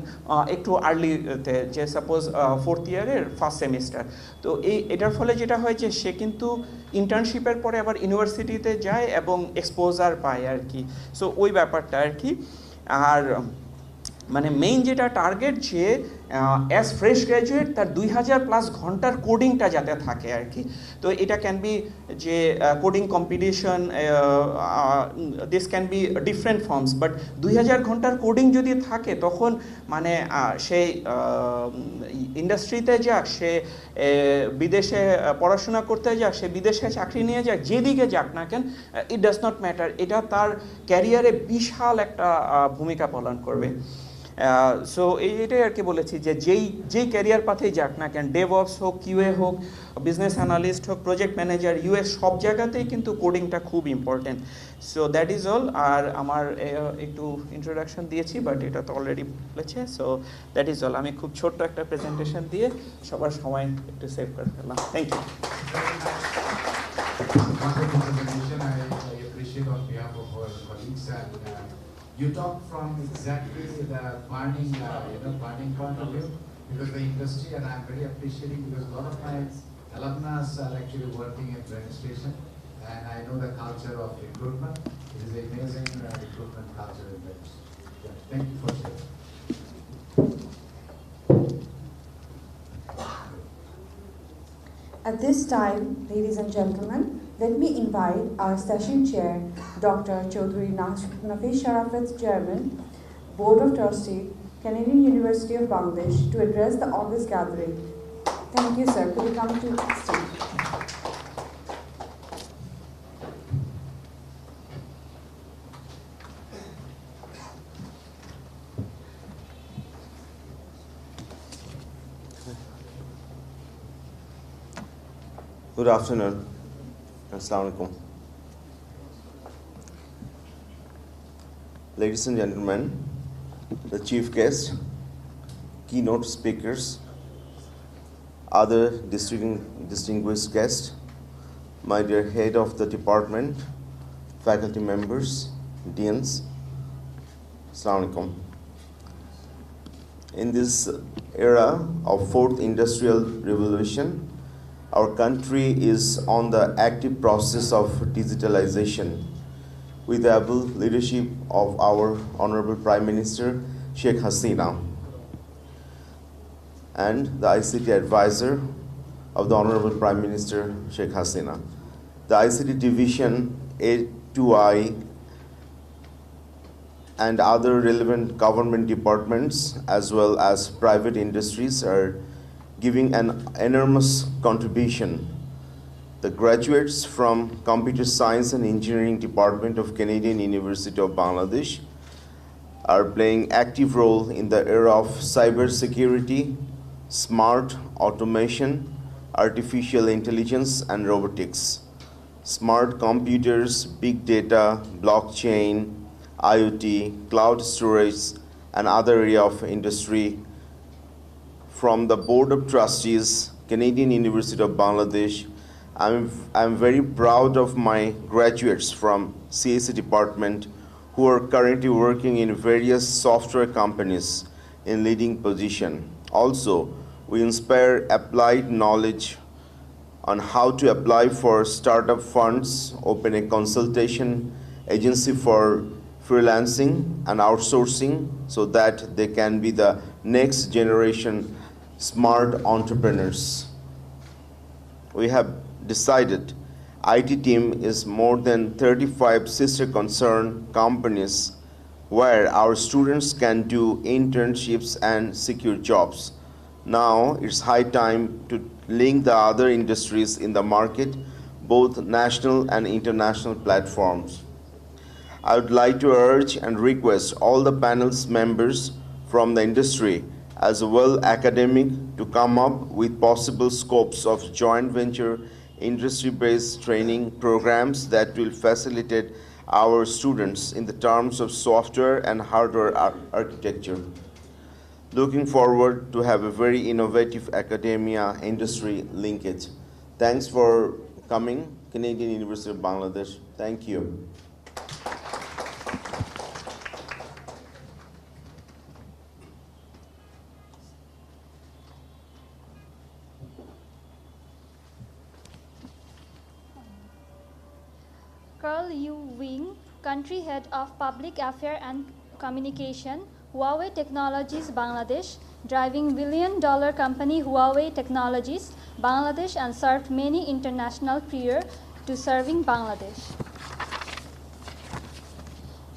একটু আর্লিতে যে সাপোজ 4th ইয়ারের ফার্স্ট সেমিস্টার। তো এটার ফলে যেটা হয় যে সে কিন্তু ইন্টার্নশিপের পরে আবার ইউনিভার্সিটিতে যায় এবং এক্সপোজার পায় আর কি। সো ওই ব্যাপারটা আর কি। আর মানে মেইন যেটা টার্গেট যে অ্যাজ ফ্রেশ গ্র্যাজুয়েট তার 2000+ ঘন্টার কোডিংটা যাতে থাকে আর কি। তো এটা ক্যান বি যে coding competition, this can be different forms, but 2000 ঘন্টার কোডিং যদি থাকে তখন মানে সেই ইন্ডাস্ট্রিতে যাক, সে বিদেশে পড়াশোনা করতে যাক, সে বিদেশে চাকরি নিয়ে যাক, যেদিকে যাক না কেন, ইট ডাজ নট ম্যাটার, এটা তার ক্যারিয়ারে বিশাল একটা ভূমিকা পালন করবে। সো এইটাই আর কি বলেছি যে যেই ক্যারিয়ার পাথেই যাক না কেন, ডেভঅপস হোক, কিউএ হোক, বিজনেস অ্যানালিস্ট হোক, প্রজেক্ট ম্যানেজার, ইউএস, সব জায়গাতেই কিন্তু কোডিংটা খুব important. So that is all. আর আমার একটু ইন্ট্রোডাকশন দিয়েছি, বাট এটা তো অলরেডি বলেছে। So that is all. আমি খুব ছোট্ট একটা প্রেজেন্টেশন দিয়ে সবার সময় একটু সেভ করে ফেললাম। Thank you. Wonderful presentation. I appreciate on behalf of our colleagues, and you talk from exactly the burning, burning point of view, because the industry, and I'm very appreciating because a lot of my alumnus are actually working at train station, and I know the culture of recruitment. It is an amazing recruitment culture in the industry. Yeah, thank you for sharing. At this time, ladies and gentlemen, let me invite our session chair, Dr. Chaudhry Nafis Sharafat, Chairman, Board of Trustees, Canadian University of Bangladesh, to address the August gathering. Thank you, sir. Could you come to the stage? Good afternoon. Assalamu alaikum. Ladies and gentlemen, the chief guest, keynote speakers, other distinguished guests, my dear head of the department, faculty members, deans, Assalamu alaikum. In this era of fourth industrial revolution, our country is on the active process of digitalization with the able leadership of our Honorable Prime Minister Sheikh Hasina and the ICT advisor of the Honorable Prime Minister Sheikh Hasina. The ICT division A2I and other relevant government departments as well as private industries are giving an enormous contribution. The graduates from Computer Science and Engineering Department of Canadian University of Bangladesh are playing active role in the era of cybersecurity, smart automation, artificial intelligence and robotics, smart computers, big data, blockchain, IoT, cloud storage and other area of industry. From the Board of Trustees, Canadian University of Bangladesh, I'm very proud of my graduates from CAC department who are currently working in various software companies in leading position. Also, we inspire applied knowledge on how to apply for startup funds, open a consultation agency for freelancing and outsourcing so that they can be the next generation smart entrepreneurs. We have decided IT team is more than 35 sister concern companies where our students can do internships and secure jobs. Now it's high time to link the other industries in the market, both national and international platforms. I would like to urge and request all the panel's members from the industry as well academic to come up with possible scopes of joint venture industry-based training programs that will facilitate our students in the terms of software and hardware architecture. Looking forward to have a very innovative academia industry linkage. Thanks for coming, Canadian University of Bangladesh. Thank you. Carl Yu Wing, Country Head of Public Affairs and Communication, Huawei Technologies Bangladesh, driving billion-dollar company Huawei Technologies, Bangladesh, and served many international prior to serving Bangladesh.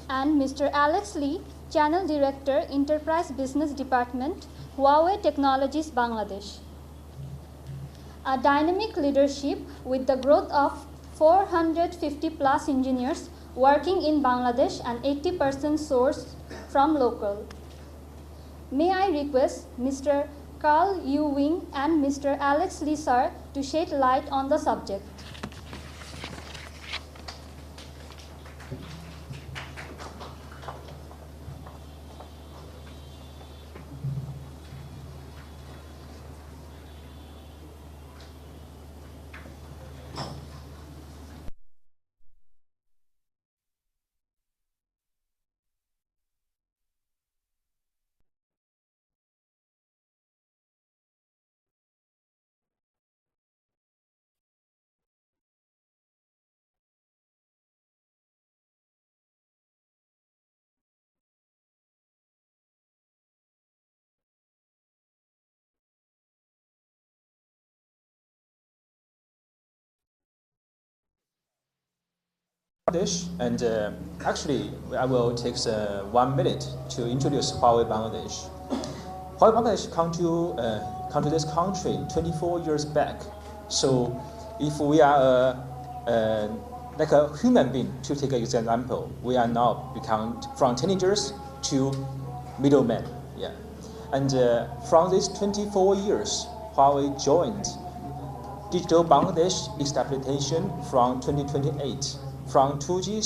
And Mr. Alex Lee, Channel Director, Enterprise Business Department, Huawei Technologies, Bangladesh. A dynamic leadership with the growth of 450 plus engineers working in Bangladesh and 80% sourced from local. May I request Mr. Carl Yu Wing and Mr. Alex Lee sir to shed light on the subject. Bangladesh, and actually I will take 1 minute to introduce Huawei Bangladesh. Huawei Bangladesh come to this country 24 years back. So if we are like a human being, to take an example, we are now become from teenagers to middlemen. Yeah, and from these 24 years, Huawei joined Digital Bangladesh expectation from 2028. From 2G,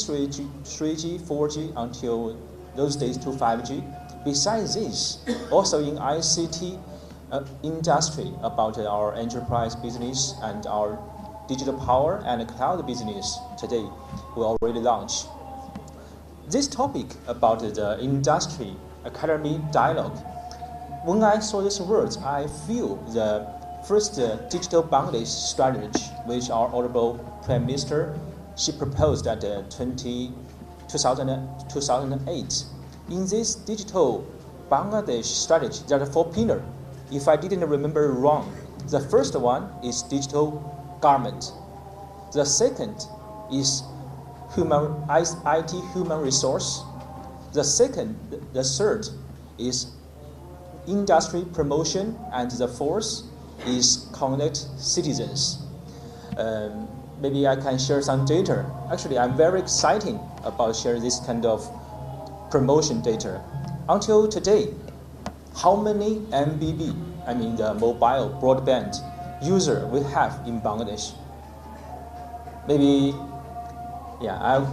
3G, 4G until those days to 5G. Besides this, also in ICT industry about our enterprise business and our digital power and cloud business today we already launched. This topic about the industry academy dialogue, when I saw these words, I feel the first Digital Bangladesh strategy, which our Honorable Prime Minister she proposed at 2008. In this Digital Bangladesh strategy, there are 4 pillars. If I didn't remember wrong, the first one is digital government. The second is IT human resource. The third is industry promotion, and the fourth is connect citizens. Maybe I can share some data. Actually, I'm very excited about sharing this kind of promotion data. Until today, how many MBB, I mean the mobile broadband user we have in Bangladesh? Maybe, yeah,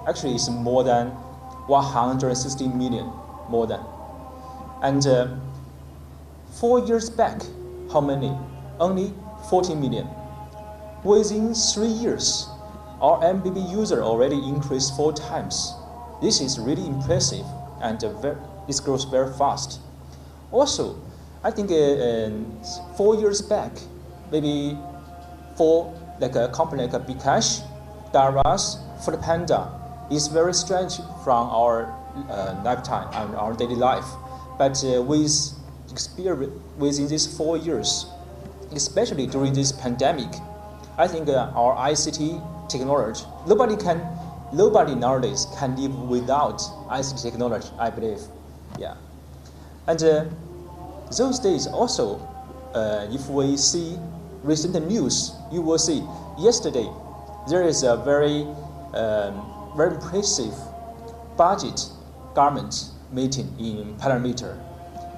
actually it's more than 160 million, more than. And 4 years back, how many? Only 40 million. Within 3 years, our MBB user already increased 4 times. This is really impressive, and this grows very fast. Also, I think 4 years back, maybe for like a company like Bcash, Daras, Foodpanda is very strange from our lifetime and our daily life. But with experience within these 4 years, especially during this pandemic, I think our ICT technology, nobody nowadays can live without ICT technology, I believe. Yeah. And those days also, if we see recent news, you will see yesterday there is a very impressive budget government meeting in Parliament.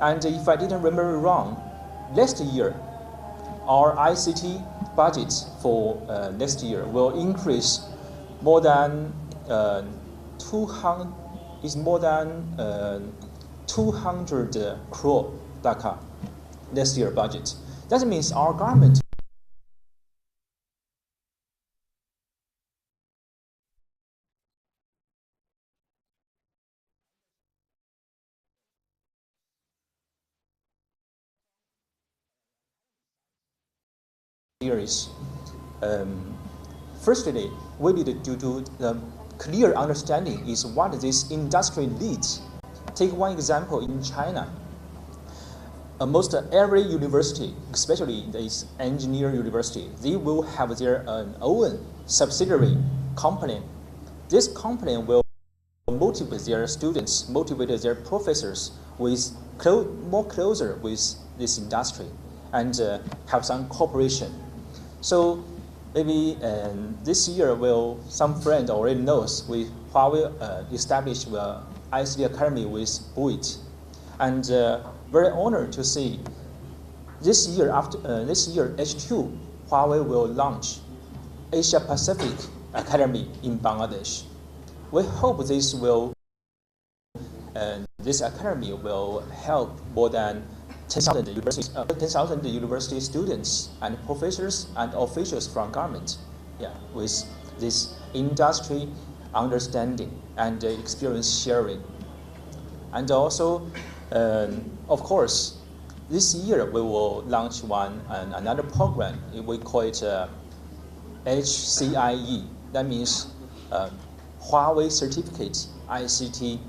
And if I didn't remember wrong, last year, our ICT budget for next year will increase more than 200 crore taka next year budget. That means our government is firstly, we need to do the clear understanding is what this industry needs. Take one example in China. almost every university, especially this engineer university, they will have their own subsidiary company. This company will motivate their students, motivate their professors with more closer with this industry and have some cooperation. So maybe this year some friend already knows Huawei established the ICT Academy with BUIT, and very honored to see this year H2 Huawei will launch Asia Pacific Academy in Bangladesh. We hope this academy will help more than 10,000 university students and professors and officials from government, with this industry understanding and experience sharing. And also, of course, this year we will launch another program. We call it HCIE. That means Huawei Certificate ICT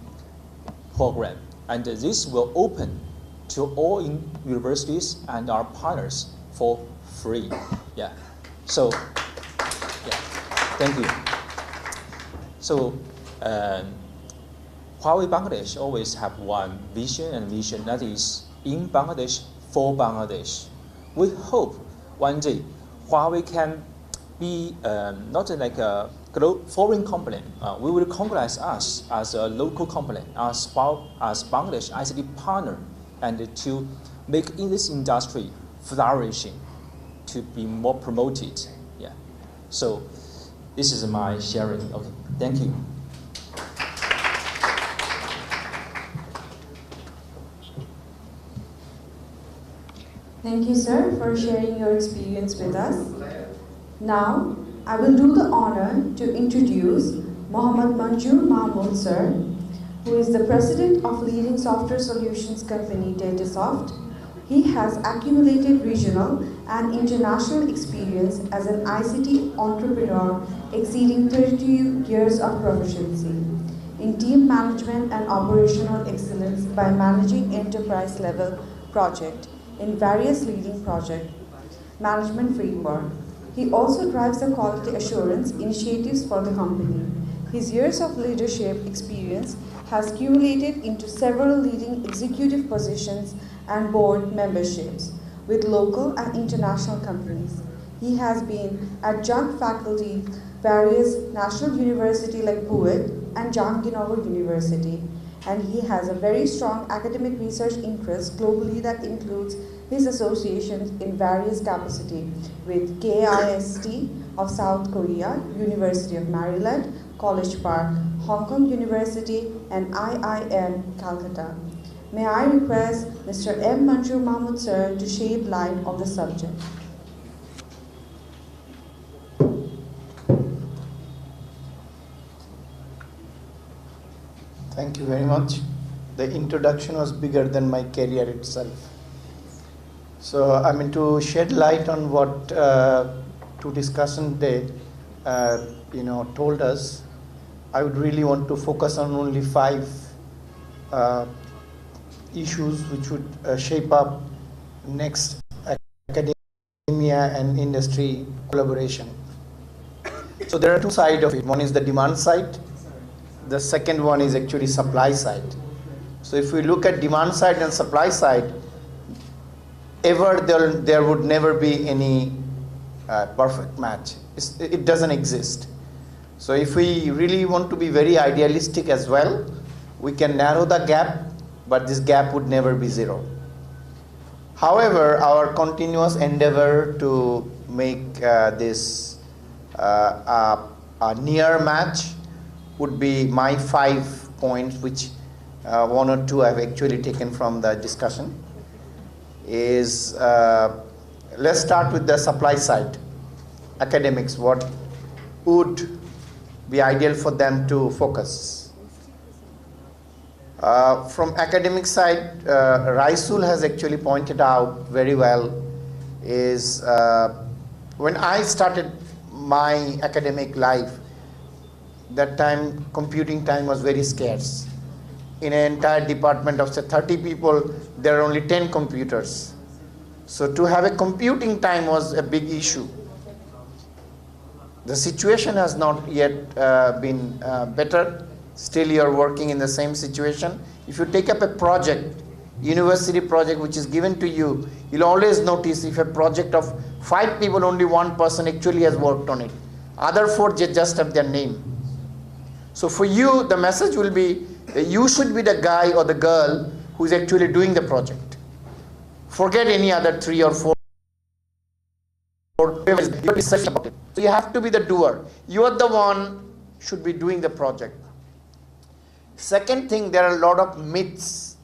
program, and this will open to all universities and our partners for free. So thank you. So Huawei Bangladesh always have one vision and mission, that is in Bangladesh for Bangladesh. We hope one day Huawei can be not like a foreign company. We will recognize us as a local company, as Bangladesh ICT partner, and to make this industry flourishing, to be more promoted. So this is my sharing. Okay, thank you. Thank you, sir, for sharing your experience with us. Now, I will do the honor to introduce Mohammad Manjur Mahmood, sir, who is the president of leading software solutions company Datasoft. He has accumulated regional and international experience as an ICT entrepreneur exceeding 32 years of proficiency in team management and operational excellence by managing enterprise-level projects in various leading project management framework. He also drives the quality assurance initiatives for the company. His years of leadership experience has accumulated into several leading executive positions and board memberships with local and international companies. He has been adjunct faculty various national universities like BUIT and Jahangirnagar University, and he has a very strong academic research interest globally that includes his associations in various capacity with KIST of South Korea, University of Maryland, College Park, Hong Kong University, and IIM Calcutta. May I request Mr. M. Manjur Mahmood, sir, to shed light on the subject. Thank you very much. The introduction was bigger than my career itself. So I mean, to shed light on what two discussion they told us, I would really want to focus on only 5 issues which would shape up next academia and industry collaboration. So there are 2 sides of it. One is the demand side. The second one is actually supply side. So if we look at demand side and supply side, there would never be any perfect match. It doesn't exist. So if we really want to be very idealistic as well, we can narrow the gap, but this gap would never be 0. However, our continuous endeavor to make this a near match would be my 5 points, which 1 or 2 I've actually taken from the discussion. Is let's start with the supply side. Academics, what would be ideal for them to focus? From academic side, Raisul has actually pointed out very well is when I started my academic life, that time computing time was very scarce. in an entire department of say 30 people, there are only 10 computers. So to have a computing time was a big issue. The situation has not yet been better. Still you are working in the same situation. If you take up a project, university project which is given to you, you'll always notice if a project of 5 people, only 1 person actually has worked on it. Other 4 just have their name. So for you, the message will be that you should be the guy or the girl who is actually doing the project. Forget any other 3 or 4. So you have to be the doer. You are the one should be doing the project. Second thing, there are a lot of myths.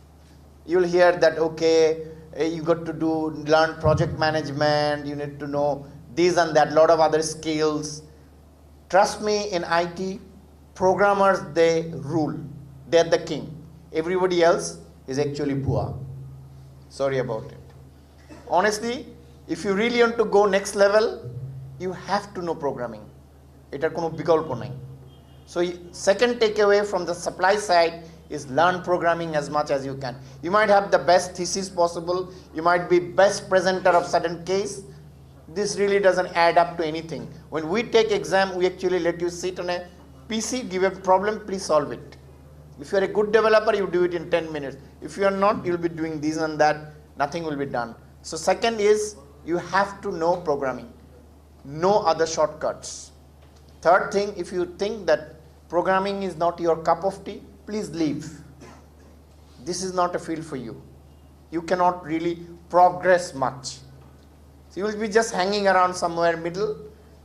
You'll hear that, okay, you got to learn project management, you need to know this and that, lot of other skills. Trust me, in IT, programmers, they rule. They're the king. Everybody else is actually Bua. Sorry about it. Honestly, if you really want to go next level, you have to know programming. Etar kono bikolpo nai. So second takeaway from the supply side is learn programming as much as you can. You might have the best thesis possible. You might be best presenter of certain case. This really doesn't add up to anything. When we take exam, we actually let you sit on a PC, give a problem, please solve it. If you are a good developer, you do it in 10 minutes. If you are not, you'll be doing this and that. Nothing will be done. So second is you have to know programming. No other shortcuts. Third thing, if you think that programming is not your cup of tea, please leave. This is not a field for you. You cannot really progress much. So you will be just hanging around somewhere middle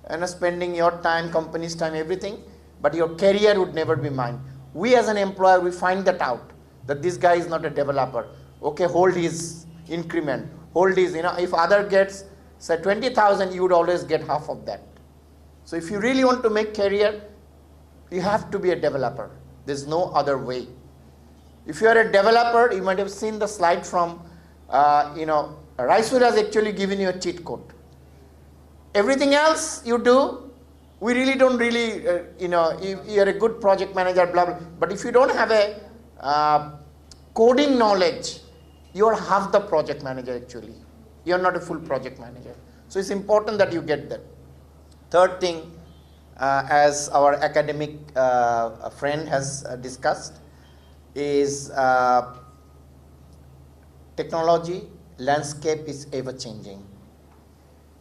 and spending your time, company's time, everything, but your career would never be mine. We as an employer, we find that out, that this guy is not a developer. Okay, hold his increment, hold his, if other gets, say 20,000, you would always get half of that. So if you really want to make career, you have to be a developer. There's no other way. If you are a developer, you might have seen the slide from, Raisul has actually given you a cheat code. Everything else you do, we really don't really, if you're a good project manager, blah, blah. But if you don't have a coding knowledge, you're half the project manager actually. You're not a full project manager. So it's important that you get that. Third thing, as our academic friend has discussed, is technology landscape is ever changing.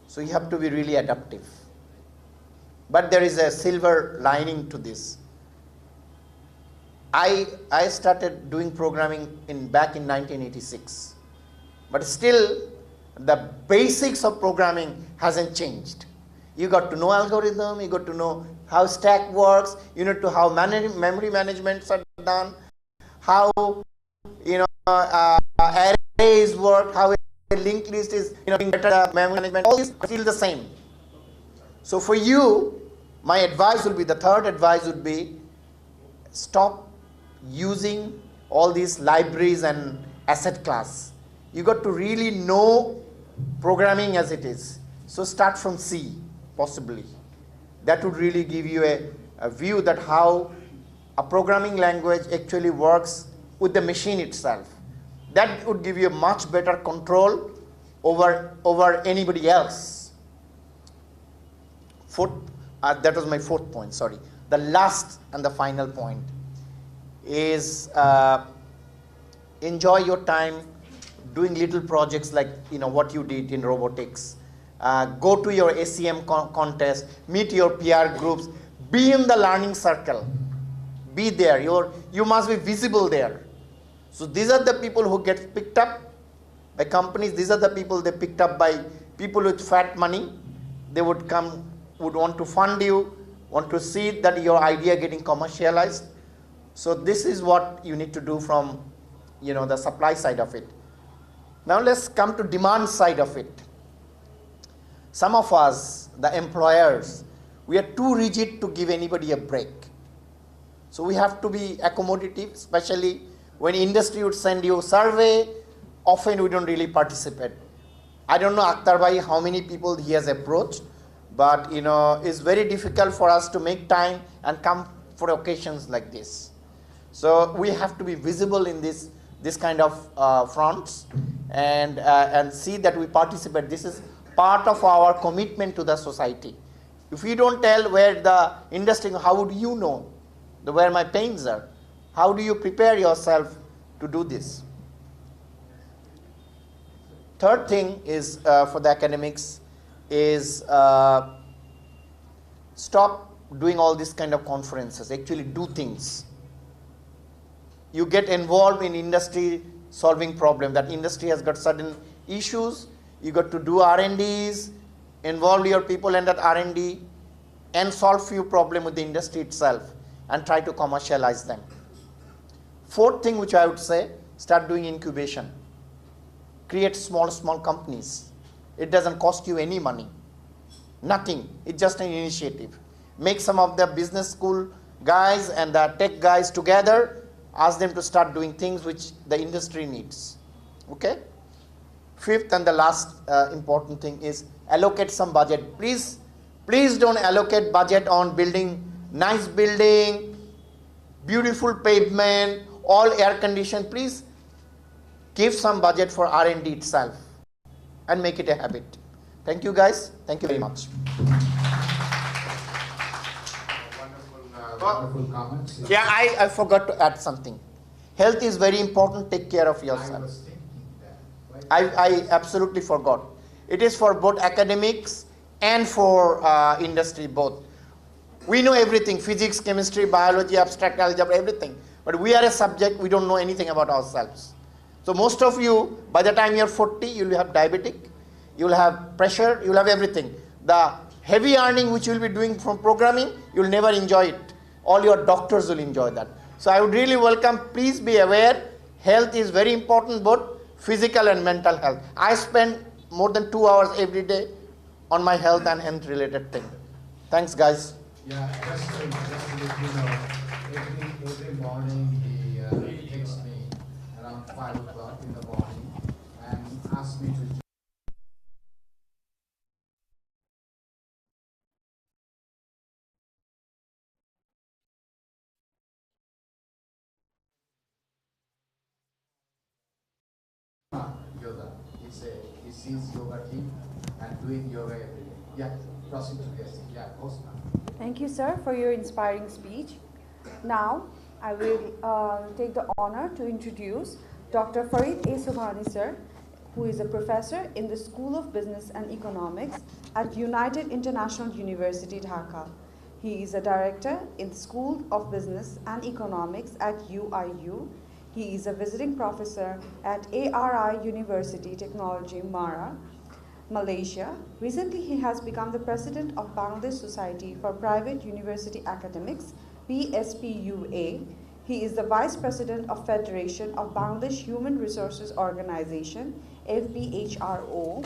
So you have to be really adaptive. But there is a silver lining to this. I started doing programming back in 1986. But still, the basics of programming hasn't changed. You got to know algorithm, you got to know how stack works, you know how memory management are done, how arrays work, how a linked list is better memory management. All is still the same. So for you, my advice will be, the third advice would be, stop using all these libraries and asset class. You got to really know programming as it is. So start from C, possibly. That would really give you a view that how a programming language actually works with the machine itself. That would give you a much better control over anybody else. That was my fourth point, sorry. The last and the final point is enjoy your time doing little projects like what you did in robotics. Go to your ACM contest, meet your PR groups, be in the learning circle, be there. You must be visible there. So these are the people who get picked up by companies. These are the people they picked up by people with fat money. They would come, would want to fund you, want to see that your idea getting commercialized. So this is what you need to do from the supply side of it. Now let's come to demand side of it. Some of us, the employers, we are too rigid to give anybody a break. So we have to be accommodative, especially when industry would send you a survey, often we don't really participate. I don't know Akhtar Bhai how many people he has approached, but it's very difficult for us to make time and come for occasions like this. So we have to be visible in this kind of fronts and see that we participate. This is part of our commitment to the society. If you don't tell where the industry, how would you know where my pains are? How do you prepare yourself to do this? Third thing is for the academics is stop doing all these kind of conferences. Actually do things. You get involved in industry solving problem. That industry has got certain issues. You got to do R&Ds, involve your people in that R&D, and solve few problems with the industry itself and try to commercialize them. Fourth thing which I would say, start doing incubation. Create small companies. It doesn't cost you any money. Nothing. It's just an initiative. Make some of the business school guys and the tech guys together. Ask them to start doing things which the industry needs. Okay? Fifth and the last important thing is allocate some budget. Please don't allocate budget on building nice building, beautiful pavement, all air conditioned. Please give some budget for R&D itself and make it a habit. Thank you guys. Thank you very much. Wonderful comments. Yeah, I forgot to add something. Health is very important. Take care of I yourself. was thinking that. I absolutely forgot. It is for both academics and for industry, both. We know everything, physics, chemistry, biology, abstract algebra, everything. But we are a subject, we don't know anything about ourselves. So most of you, by the time you're 40, you'll have diabetic, you'll have pressure, you'll have everything. The heavy earning which you'll be doing from programming, you'll never enjoy it. All your doctors will enjoy that. So I would really welcome, please be aware, health is very important, both physical and mental health. I spend more than 2 hours every day on my health and health related thing. Thanks guys. Yeah, just to let you know, every morning he texts me around 5 o'clock in the morning and asks me to yoga. He sees yoga team and doing yoga every day. Yeah, crossing together. Yeah, post now. Thank you, sir, for your inspiring speech. Now, I will take the honor to introduce Dr. Farid A. Subhani, sir, who is a professor in the School of Business and Economics at United International University, Dhaka. He is a director in the School of Business and Economics at UIU. He is a visiting professor at ARI University Technology, Mara, Malaysia. Recently, he has become the president of Bangladesh Society for Private University Academics, BSPUA. He is the vice president of Federation of Bangladesh Human Resources Organization, FBHRO,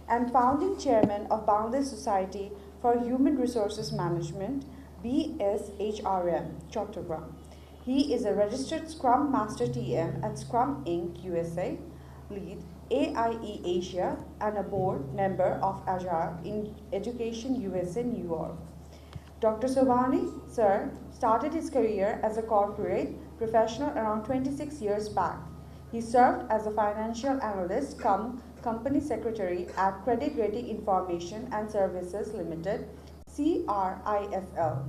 and founding chairman of Bangladesh Society for Human Resources Management, BSHRM, Chattogram. He is a registered Scrum Master TM at Scrum Inc. USA, lead AIE Asia, and a board member of Agile in Education USA, New York. Dr. Sobhani, sir, started his career as a corporate professional around 26 years back. He served as a financial analyst cum company secretary at Credit Rating Information and Services Limited, CRIFL,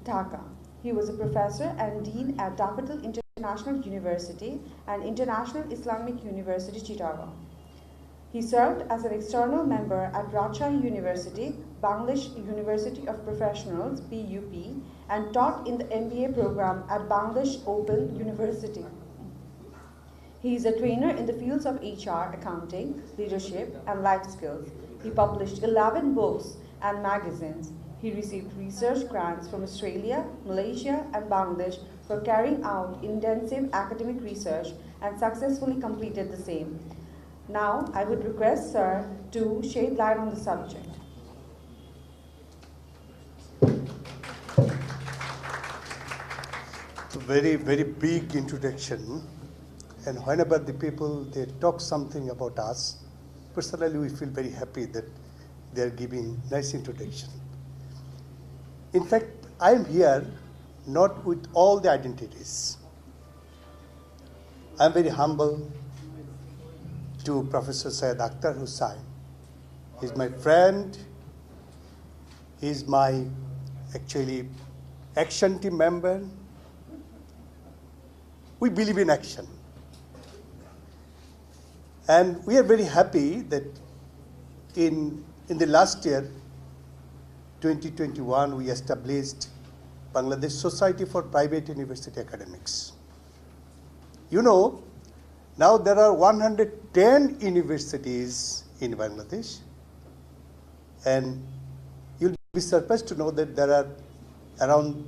Dhaka. He was a professor and dean at Daffodil International University and International Islamic University, Chittagong. He served as an external member at Rajshahi University, Bangladesh University of Professionals, BUP, and taught in the MBA program at Bangladesh Open University. He is a trainer in the fields of HR, accounting, leadership, and life skills. He published 11 books and magazines. He received research grants from Australia, Malaysia, and Bangladesh for carrying out intensive academic research and successfully completed the same. Now, I would request Sir to shed light on the subject. Very, very big introduction. And whenever the people, they talk something about us, personally we feel very happy that they are giving nice introduction. In fact, I am here not with all the identities. I'm very humble to Professor Syed Akhtar Hussain. He's my friend. He's my actually action team member. We believe in action. And we are very happy that in the last year, 2021, we established Bangladesh Society for Private University Academics. You know, now there are 110 universities in Bangladesh, and you'll be surprised to know that there are around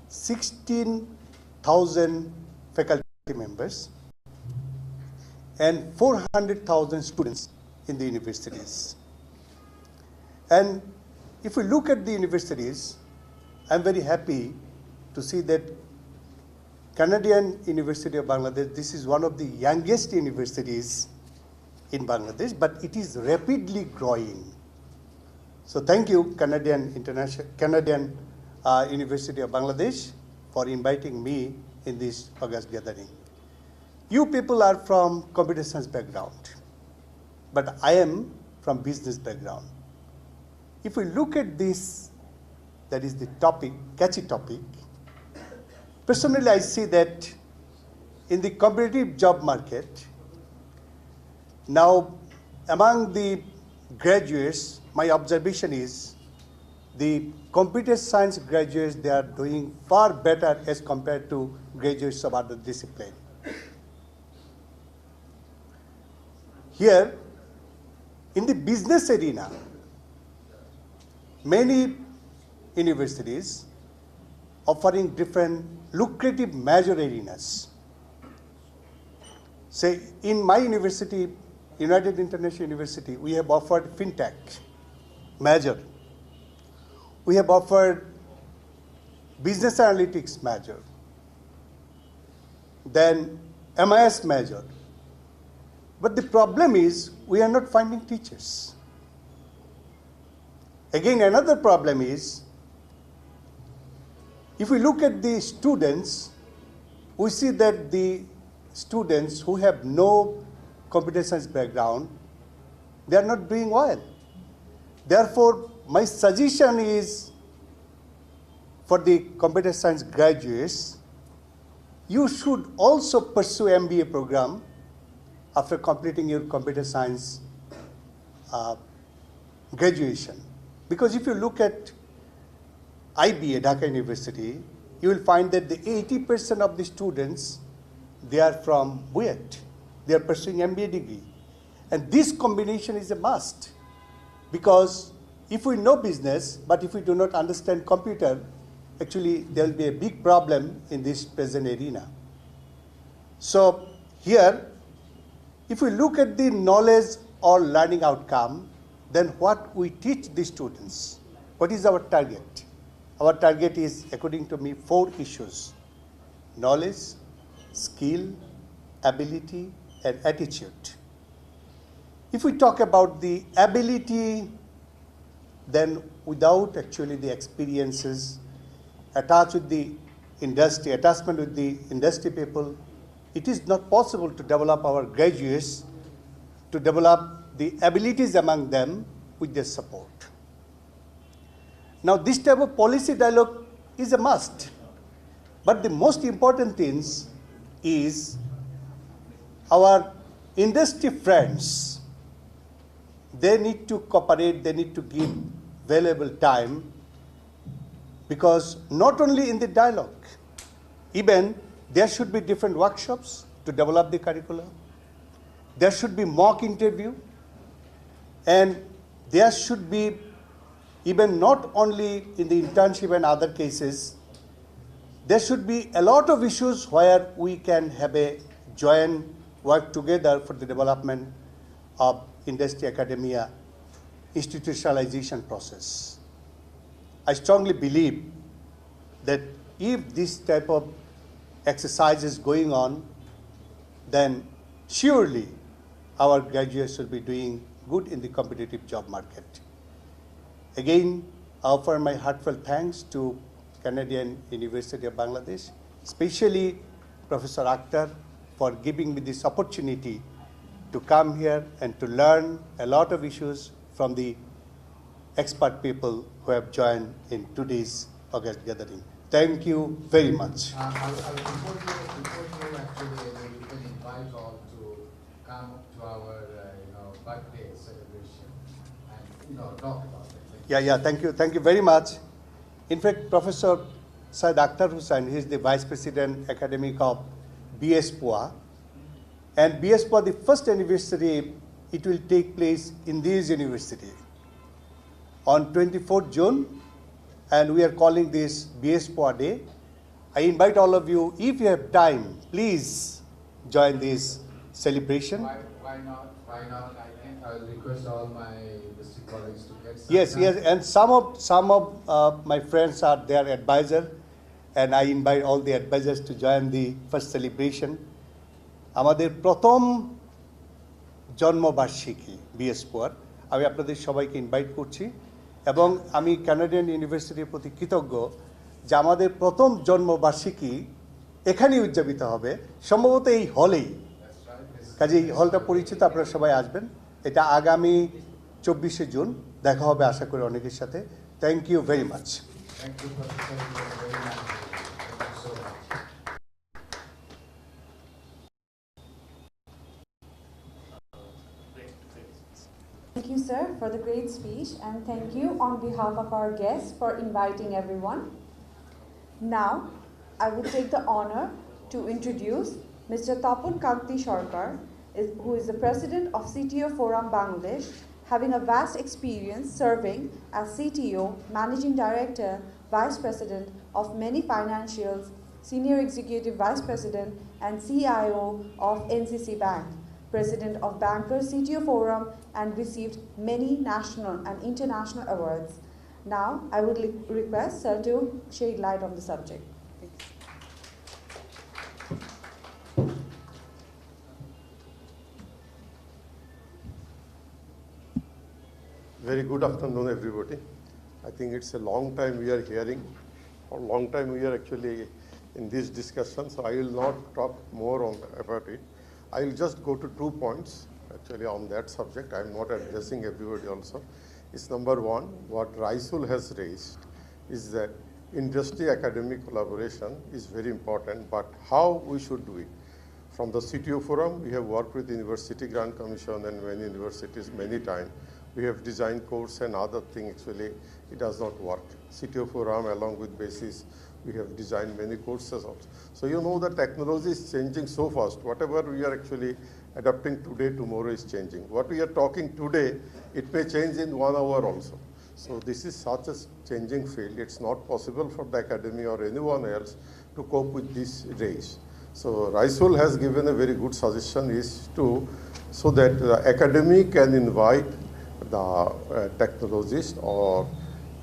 16,000 faculty members and 400,000 students in the universities. And if we look at the universities, I'm very happy to see that Canadian University of Bangladesh, this is one of the youngest universities in Bangladesh, but it is rapidly growing. So thank you, Canadian University of Bangladesh, for inviting me in this August gathering. You people are from computer science background, but I am from business background. If we look at this, that is the topic, catchy topic, personally I see that in the competitive job market, now among the graduates, my observation is the computer science graduates, they are doing far better as compared to graduates of other discipline. Here, in the business arena, many universities offering different lucrative major arenas. Say, in my university, United International University, we have offered FinTech major. We have offered Business Analytics major, then MIS major. But the problem is we are not finding teachers. Again, another problem is if we look at the students, we see that the students who have no computer science background, they are not doing well. Therefore, my suggestion is for the computer science graduates, you should also pursue MBA program after completing your computer science graduation. Because if you look at IBA, Dhaka University, you will find that the 80% of the students, they are from BUET. They are pursuing MBA degree. And this combination is a must. Because if we know business, but if we do not understand computer, actually there will be a big problem in this present arena. So here, if we look at the knowledge or learning outcome, then what we teach the students, what is our target? Our target is, according to me, 4 issues: knowledge, skill, ability, and attitude. If we talk about the ability, then without actually the experiences attached with the industry, attachment with the industry people, it is not possible to develop our graduates, to develop the abilities among them with their support. Now, this type of policy dialogue is a must. But the most important thing is our industry friends, they need to cooperate, they need to give valuable time, because not only in the dialogue, even there should be different workshops to develop the curriculum. There should be mock interview, and there should be even not only in the internship and other cases, there should be a lot of issues where we can have a joint work together for the development of industry academia institutionalization process. I strongly believe that if this type of exercise is going on, then surely our graduates will be doing good in the competitive job market. Again, I offer my heartfelt thanks to Canadian University of Bangladesh, especially Professor Akhtar for giving me this opportunity to come here and to learn a lot of issues from the expert people who have joined in today's August gathering. Thank you very much. Before you actually, you can invite all to come to our birthday celebration and talk about it. Thank you very much. In fact, Professor Syed Akhtar Hussain, he is the Vice President Academic of BSPOA. And BSPOA, the first anniversary, it will take place in this university on 24th June, and we are calling this BSPOA Day. I invite all of you, if you have time, please join this celebration. Why not? I think I'll request all my district colleagues to get some Yes, time. and some of my friends are their advisor, and I invite all the advisors to join the first celebration. আমাদের প্রথম জন্মবার্ষিকী বিএসপোর আমি আপনাদের সবাইকে invite করছি এবং আমি Canadian ইউনিভার্সিটির প্রতি কৃতজ্ঞ যে আমাদের প্রথম জন্মবার্ষিকী এখানেই উদযাপিত হবে সম্ভবত এই হলেই কাজে এই হলটা পরিচিত আপনারা সবাই আসবেন এটা আগামী 24শে জুন দেখা হবে আশা করি অনেকের সাথে thank you very much Thank you, Professor. It was very nice. Thank you so much. Thank you, sir, for the great speech, and thank you on behalf of our guests for inviting everyone. Now, I would take the honor to introduce Mr. Tapun Kanti Sarkar, who is the President of CTO Forum Bangladesh, having a vast experience serving as CTO, Managing Director, Vice President of many financials, Senior Executive Vice President, and CIO of NCC Bank, President of Bankers CTO Forum, and received many national and international awards. Now, I would request Sir to shed light on the subject. Very good afternoon, everybody. I think it's a long time we are hearing, or long time we are actually in this discussion, so I will not talk more about it. I will just go to 2 points actually on that subject. I am not addressing everybody also. It's number one, what Raisul has raised is that industry academic collaboration is very important, but how we should do it. From the CTO Forum, we have worked with University Grant Commission and many universities many times. We have designed course and other thing actually, it does not work. CTO Forum along with BASIS, we have designed many courses also. So you know the technology is changing so fast. Whatever we are actually adapting today, tomorrow is changing. What we are talking today, it may change in 1 hour also. So this is such a changing field. It's not possible for the academy or anyone else to cope with this race. So Raisul has given a very good suggestion is to, so that the academy can invite the technologists or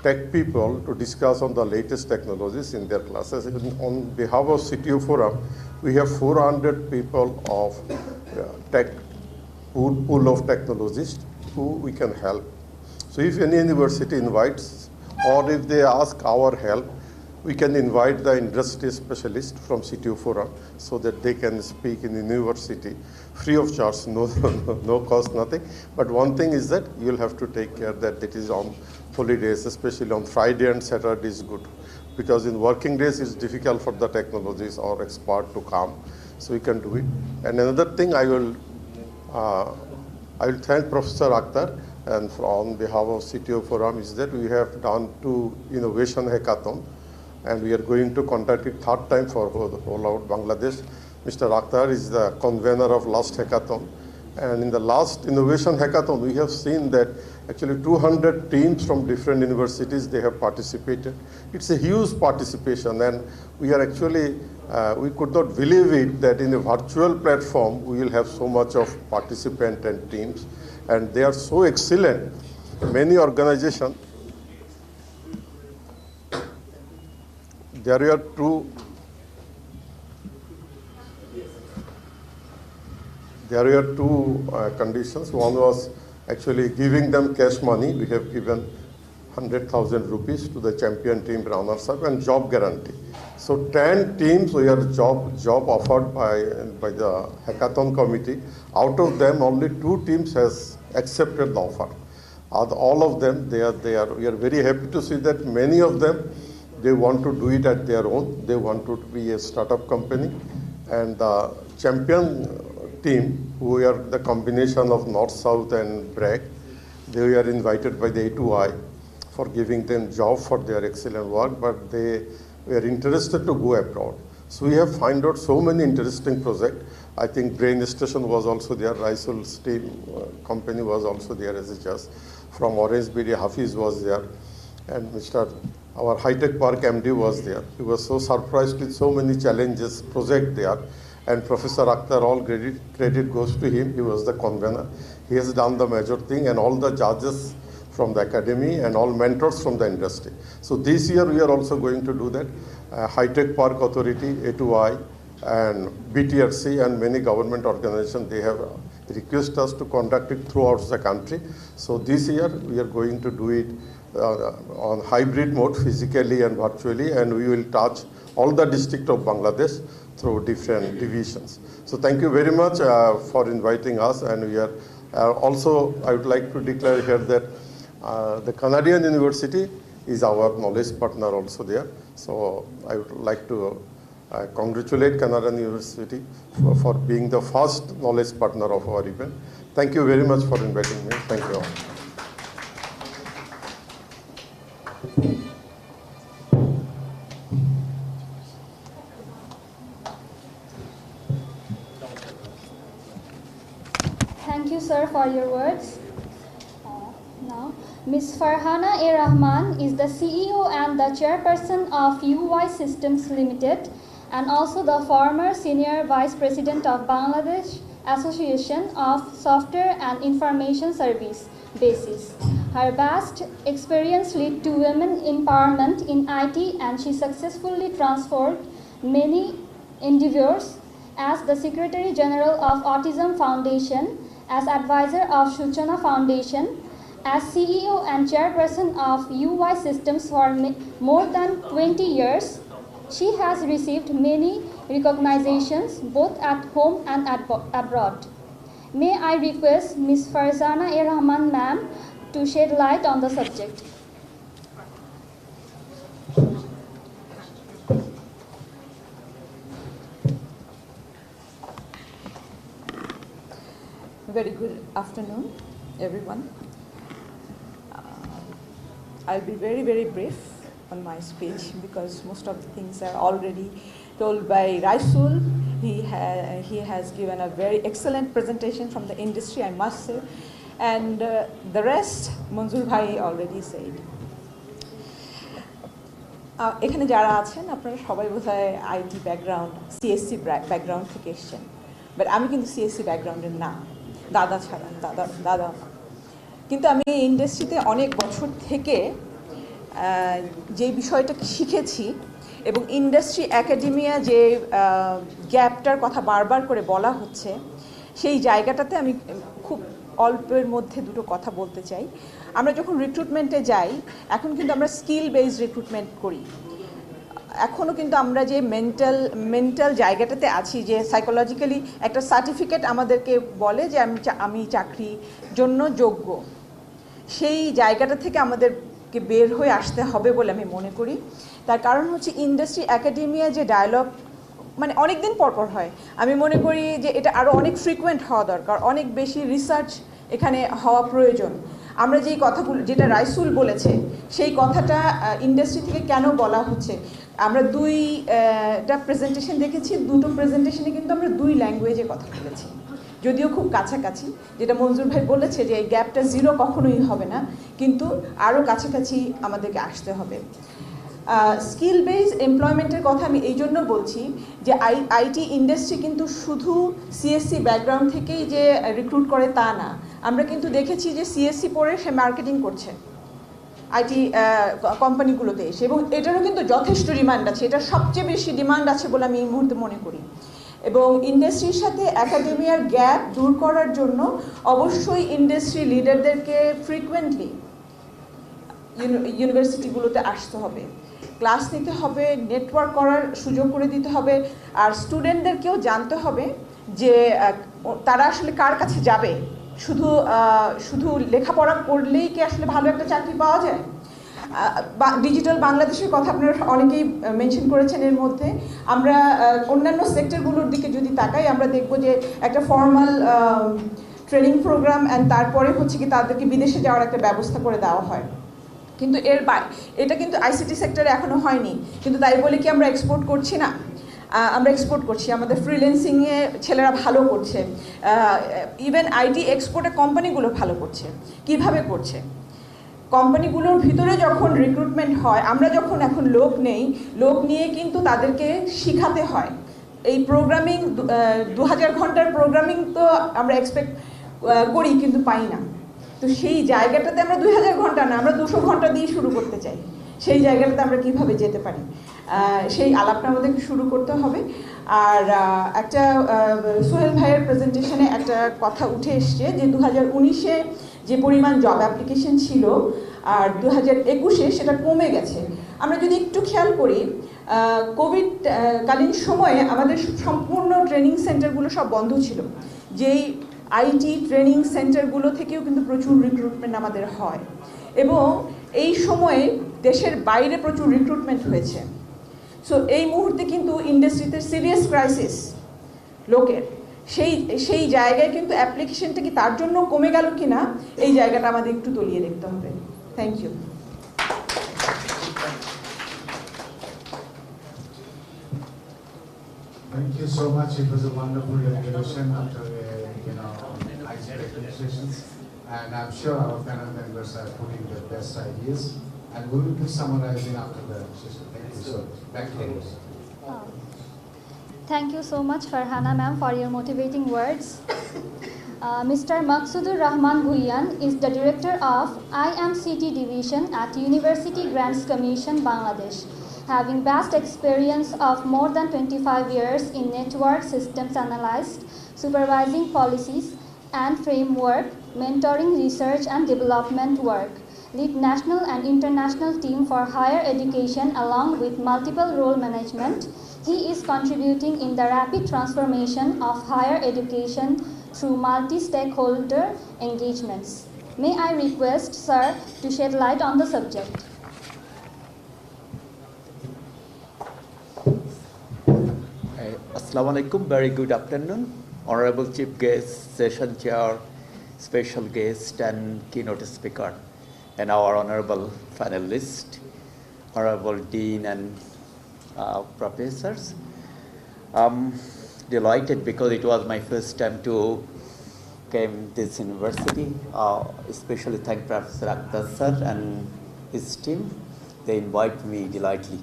tech people to discuss on the latest technologies in their classes. On behalf of CTO Forum, we have 400 people of tech pool of technologists who we can help. So if any university invites or if they ask our help, we can invite the industry specialist from CTO Forum so that they can speak in the university free of charge, no cost, nothing. But one thing is that you'll have to take care that it is on holidays, especially on Friday and Saturday is good. Because in working days, it's difficult for the technologists or expert to come. So you can do it. And another thing I will thank Professor Akhtar and on behalf of CTO Forum is that we have done 2 innovation hackathon. And we are going to conduct it 3rd time for whole out Bangladesh. Mr. Akhtar is the convener of last hackathon. And in the last innovation hackathon, we have seen that actually 200 teams from different universities, they have participated. It's a huge participation, and we are actually, we could not believe it that in a virtual platform, we will have so much of participant and teams. And they are so excellent. Many organizations, there were 2 conditions. One was actually giving them cash money. We have given 100,000 rupees to the champion team runners-up and job guarantee. So 10 teams we are job offered by the hackathon committee. Out of them, only 2 teams has accepted the offer. All of them, we are very happy to see that many of them, they want to do it at their own. They want to be a startup company. And the champion team, who are the combination of North, South and BRAC, they were invited by the A2I for giving them job for their excellent work, but they were interested to go abroad. So we have found out so many interesting projects. I think Brain Station was also there, Raisul's team company was also there as a judge. From Orangeberry, Hafiz was there, and our high-tech park MD was there. He was so surprised with so many challenges, project there. And Professor Akhtar, all credit goes to him. He was the convener. He has done the major thing, and all the judges from the academy and all mentors from the industry. So this year we are also going to do that. High-Tech Park Authority, A2I, and BTRC and many government organizations, they have requested us to conduct it throughout the country. So this year we are going to do it on hybrid mode, physically and virtually, and we will touch all the districts of Bangladesh through different divisions. So thank you very much for inviting us, and we are also, I would like to declare here that the Canadian University is our knowledge partner also there. So I would like to congratulate Canadian University for being the first knowledge partner of our event. Thank you very much for inviting me. Thank you all. Thank you, sir, for your words. Now, Ms. Farhana A. Rahman is the CEO and the chairperson of UI Systems Limited, and also the former senior vice president of Bangladesh Association of Software and Information Service, BASIS. Her vast experience led to women empowerment in IT, and she successfully transformed many endeavors as the Secretary General of Autism Foundation, as advisor of Suchana Foundation, as CEO and chairperson of UI Systems for more than 20 years. She has received many recognitions both at home and abroad. May I request Ms. Farzana A. Rahman ma'am to shed light on the subject. Very good afternoon, everyone. I'll be very, very brief on my speech because most of the things are already told by Raisul. He has given a very excellent presentation from the industry, I must say, and the rest Manzoor Bhai already said. এখানে যারা আছেন আপনারা সবাই বোধহয় IT background, CSC background থেকে এসেছেন, but আমি কিন্তু সিএসসি ব্যাকগ্রাউন্ডের না, দাদা ছাড়া দাদা। কিন্তু আমি এই ইন্ডাস্ট্রিতে অনেক বছর থেকে যে বিষয়টাকে শিখেছি এবং ইন্ডাস্ট্রি একাডেমিয়া যে গ্যাপটার কথা বারবার করে বলা হচ্ছে, সেই জায়গাটাতে আমি খুব অল্পের মধ্যে দুটো কথা বলতে চাই। আমরা যখন রিক্রুটমেন্টে যাই, এখন কিন্তু আমরা স্কিল বেসড রিক্রুটমেন্ট করি। এখনও কিন্তু আমরা যে মেন্টাল জায়গাটাতে আছি, যে সাইকোলজিক্যালি একটা সার্টিফিকেট আমাদেরকে বলে যে আমি চাকরির জন্য যোগ্য, সেই জায়গাটা থেকে আমাদেরকে বের হয়ে আসতে হবে বলে আমি মনে করি। তার কারণ হচ্ছে ইন্ডাস্ট্রি একাডেমিয়া যে ডায়ালগ মানে অনেক দিন পরপর হয়, আমি মনে করি যে এটা আরও অনেক ফ্রিকুয়েন্ট হওয়া দরকার, অনেক বেশি রিসার্চ এখানে হওয়া প্রয়োজন। আমরা যেই কথাগুলো, যেটা রাইসুল বলেছে, সেই কথাটা ইন্ডাস্ট্রি থেকে কেন বলা হচ্ছে, আমরা দুইটা প্রেজেন্টেশন দেখেছি, দুটো প্রেজেন্টেশনে কিন্তু আমরা দুই ল্যাঙ্গুয়েজে কথা বলেছি, যদিও খুব কাছাকাছি। যেটা মঞ্জুর ভাই বলেছে যে এই গ্যাপটা জিরো কখনোই হবে না, কিন্তু আরও কাছাকাছি আমাদেরকে আসতে হবে। স্কিল বেসড এমপ্লয়মেন্টের কথা আমি এই জন্য বলছি যে আইটি ইন্ডাস্ট্রি কিন্তু শুধু সিএসসি ব্যাকগ্রাউন্ড থেকেই যে রিক্রুট করে তা না। আমরা কিন্তু দেখেছি যে সিএসসি পড়ে সে মার্কেটিং করছে আইটি কোম্পানিগুলোতে এসে, এবং এটারও কিন্তু যথেষ্ট ডিমান্ড আছে, এটার সবচেয়ে বেশি ডিমান্ড আছে বলে আমি এই মুহূর্তে মনে করি। এবং ইন্ডাস্ট্রির সাথে একাডেমিয়ার গ্যাপ দূর করার জন্য অবশ্যই ইন্ডাস্ট্রি লিডারদেরকে ফ্রিকুয়েন্টলি ইউনিভার্সিটিগুলোতে আসতে হবে, ক্লাস নিতে হবে, নেটওয়ার্ক করার সুযোগ করে দিতে হবে, আর স্টুডেন্টদেরকেও জানতে হবে যে তারা আসলে কার কাছে যাবে। শুধু লেখাপড়া করলেই কি আসলে ভালো একটা চাকরি পাওয়া যায়? ডিজিটাল বাংলাদেশের কথা আপনারা অনেকেই মেনশন করেছেন। এর মধ্যে আমরা অন্যান্য সেক্টরগুলোর দিকে যদি তাকাই, আমরা দেখব যে একটা ফর্মাল ট্রেনিং প্রোগ্রাম অ্যান্ড তারপরে হচ্ছে কি তাদেরকে বিদেশে যাওয়ার একটা ব্যবস্থা করে দেওয়া হয়। কিন্তু এটা কিন্তু আইসিটি সেক্টরে এখনো হয়নি, কিন্তু তাই বলে কি আমরা এক্সপোর্ট করছি না? আমরা এক্সপোর্ট করছি, আমাদের ফ্রিল্যান্সিংয়ে ছেলেরা ভালো করছে, ইভেন আইটি এক্সপোর্টে কোম্পানিগুলো ভালো করছে। কিভাবে করছে? কোম্পানিগুলোর ভিতরে যখন রিক্রুটমেন্ট হয়, আমরা যখন এখন লোক নিয়ে কিন্তু তাদেরকে শিখাতে হয়। এই প্রোগ্রামিং 2000 ঘন্টার প্রোগ্রামিং তো আমরা এক্সপেক্ট করি কিন্তু পাই না। তো সেই জায়গাটাতে আমরা 2000 ঘন্টা না, আমরা 200 ঘন্টা দিয়ে শুরু করতে চাই। সেই জায়গাটাতে আমরা কিভাবে যেতে পারি, সেই আলাপটা আমাদেরকে শুরু করতে হবে। আর একটা সোহেল ভাইয়ের প্রেজেন্টেশনে একটা কথা উঠে এসছে যে 2019-এ যে পরিমাণ জব অ্যাপ্লিকেশন ছিল আর 2021-এ সেটা কমে গেছে। আমরা যদি একটু খেয়াল করি, কোভিড কালীন সময়ে আমাদের সম্পূর্ণ ট্রেনিং সেন্টারগুলো সব বন্ধ ছিল। যেই আইটি ট্রেনিং সেন্টারগুলো থেকেও কিন্তু প্রচুর রিক্রুটমেন্ট আমাদের হয়, এবং এই সময়ে দেশের বাইরে প্রচুর রিক্রুটমেন্ট হয়েছে। সো এই মুহূর্তে কিন্তু ইন্ডাস্ট্রিতে সিরিয়াস ক্রাইসিস লোকের, সেই জায়গায় কিন্তু অ্যাপ্লিকেশনটা কি তার জন্য কমে গেল কি না, এই জায়গাটা আমাদের একটু তলিয়ে দেখতে হবে। Thank you. Thank you so much. It was a wonderful introduction after icebreaking sessions, and I'm sure our panel members are putting their best ideas, and we will be summarizing after the session. Thank you so much. Back to you. Thank you so much, Farhana ma'am, for your motivating words. Mr. Maqsudur Rahman Bhuiyan is the director of IMCT division at University Grants Commission, Bangladesh. Having vast experience of more than 25 years in network systems analysis, supervising policies and framework, mentoring research and development work, lead national and international team for higher education along with multiple role management. He is contributing in the rapid transformation of higher education through multi-stakeholder engagements. May I request, sir, to shed light on the subject. Assalamu alaikum, very good afternoon. Honorable Chief Guest, Session Chair, Special Guest and Keynote Speaker, and our Honorable Panelist, Honorable Dean and Professors. I'm delighted because it was my first time to came this university. Especially thank Professor Akhtar sir and his team. They invite me delightfully.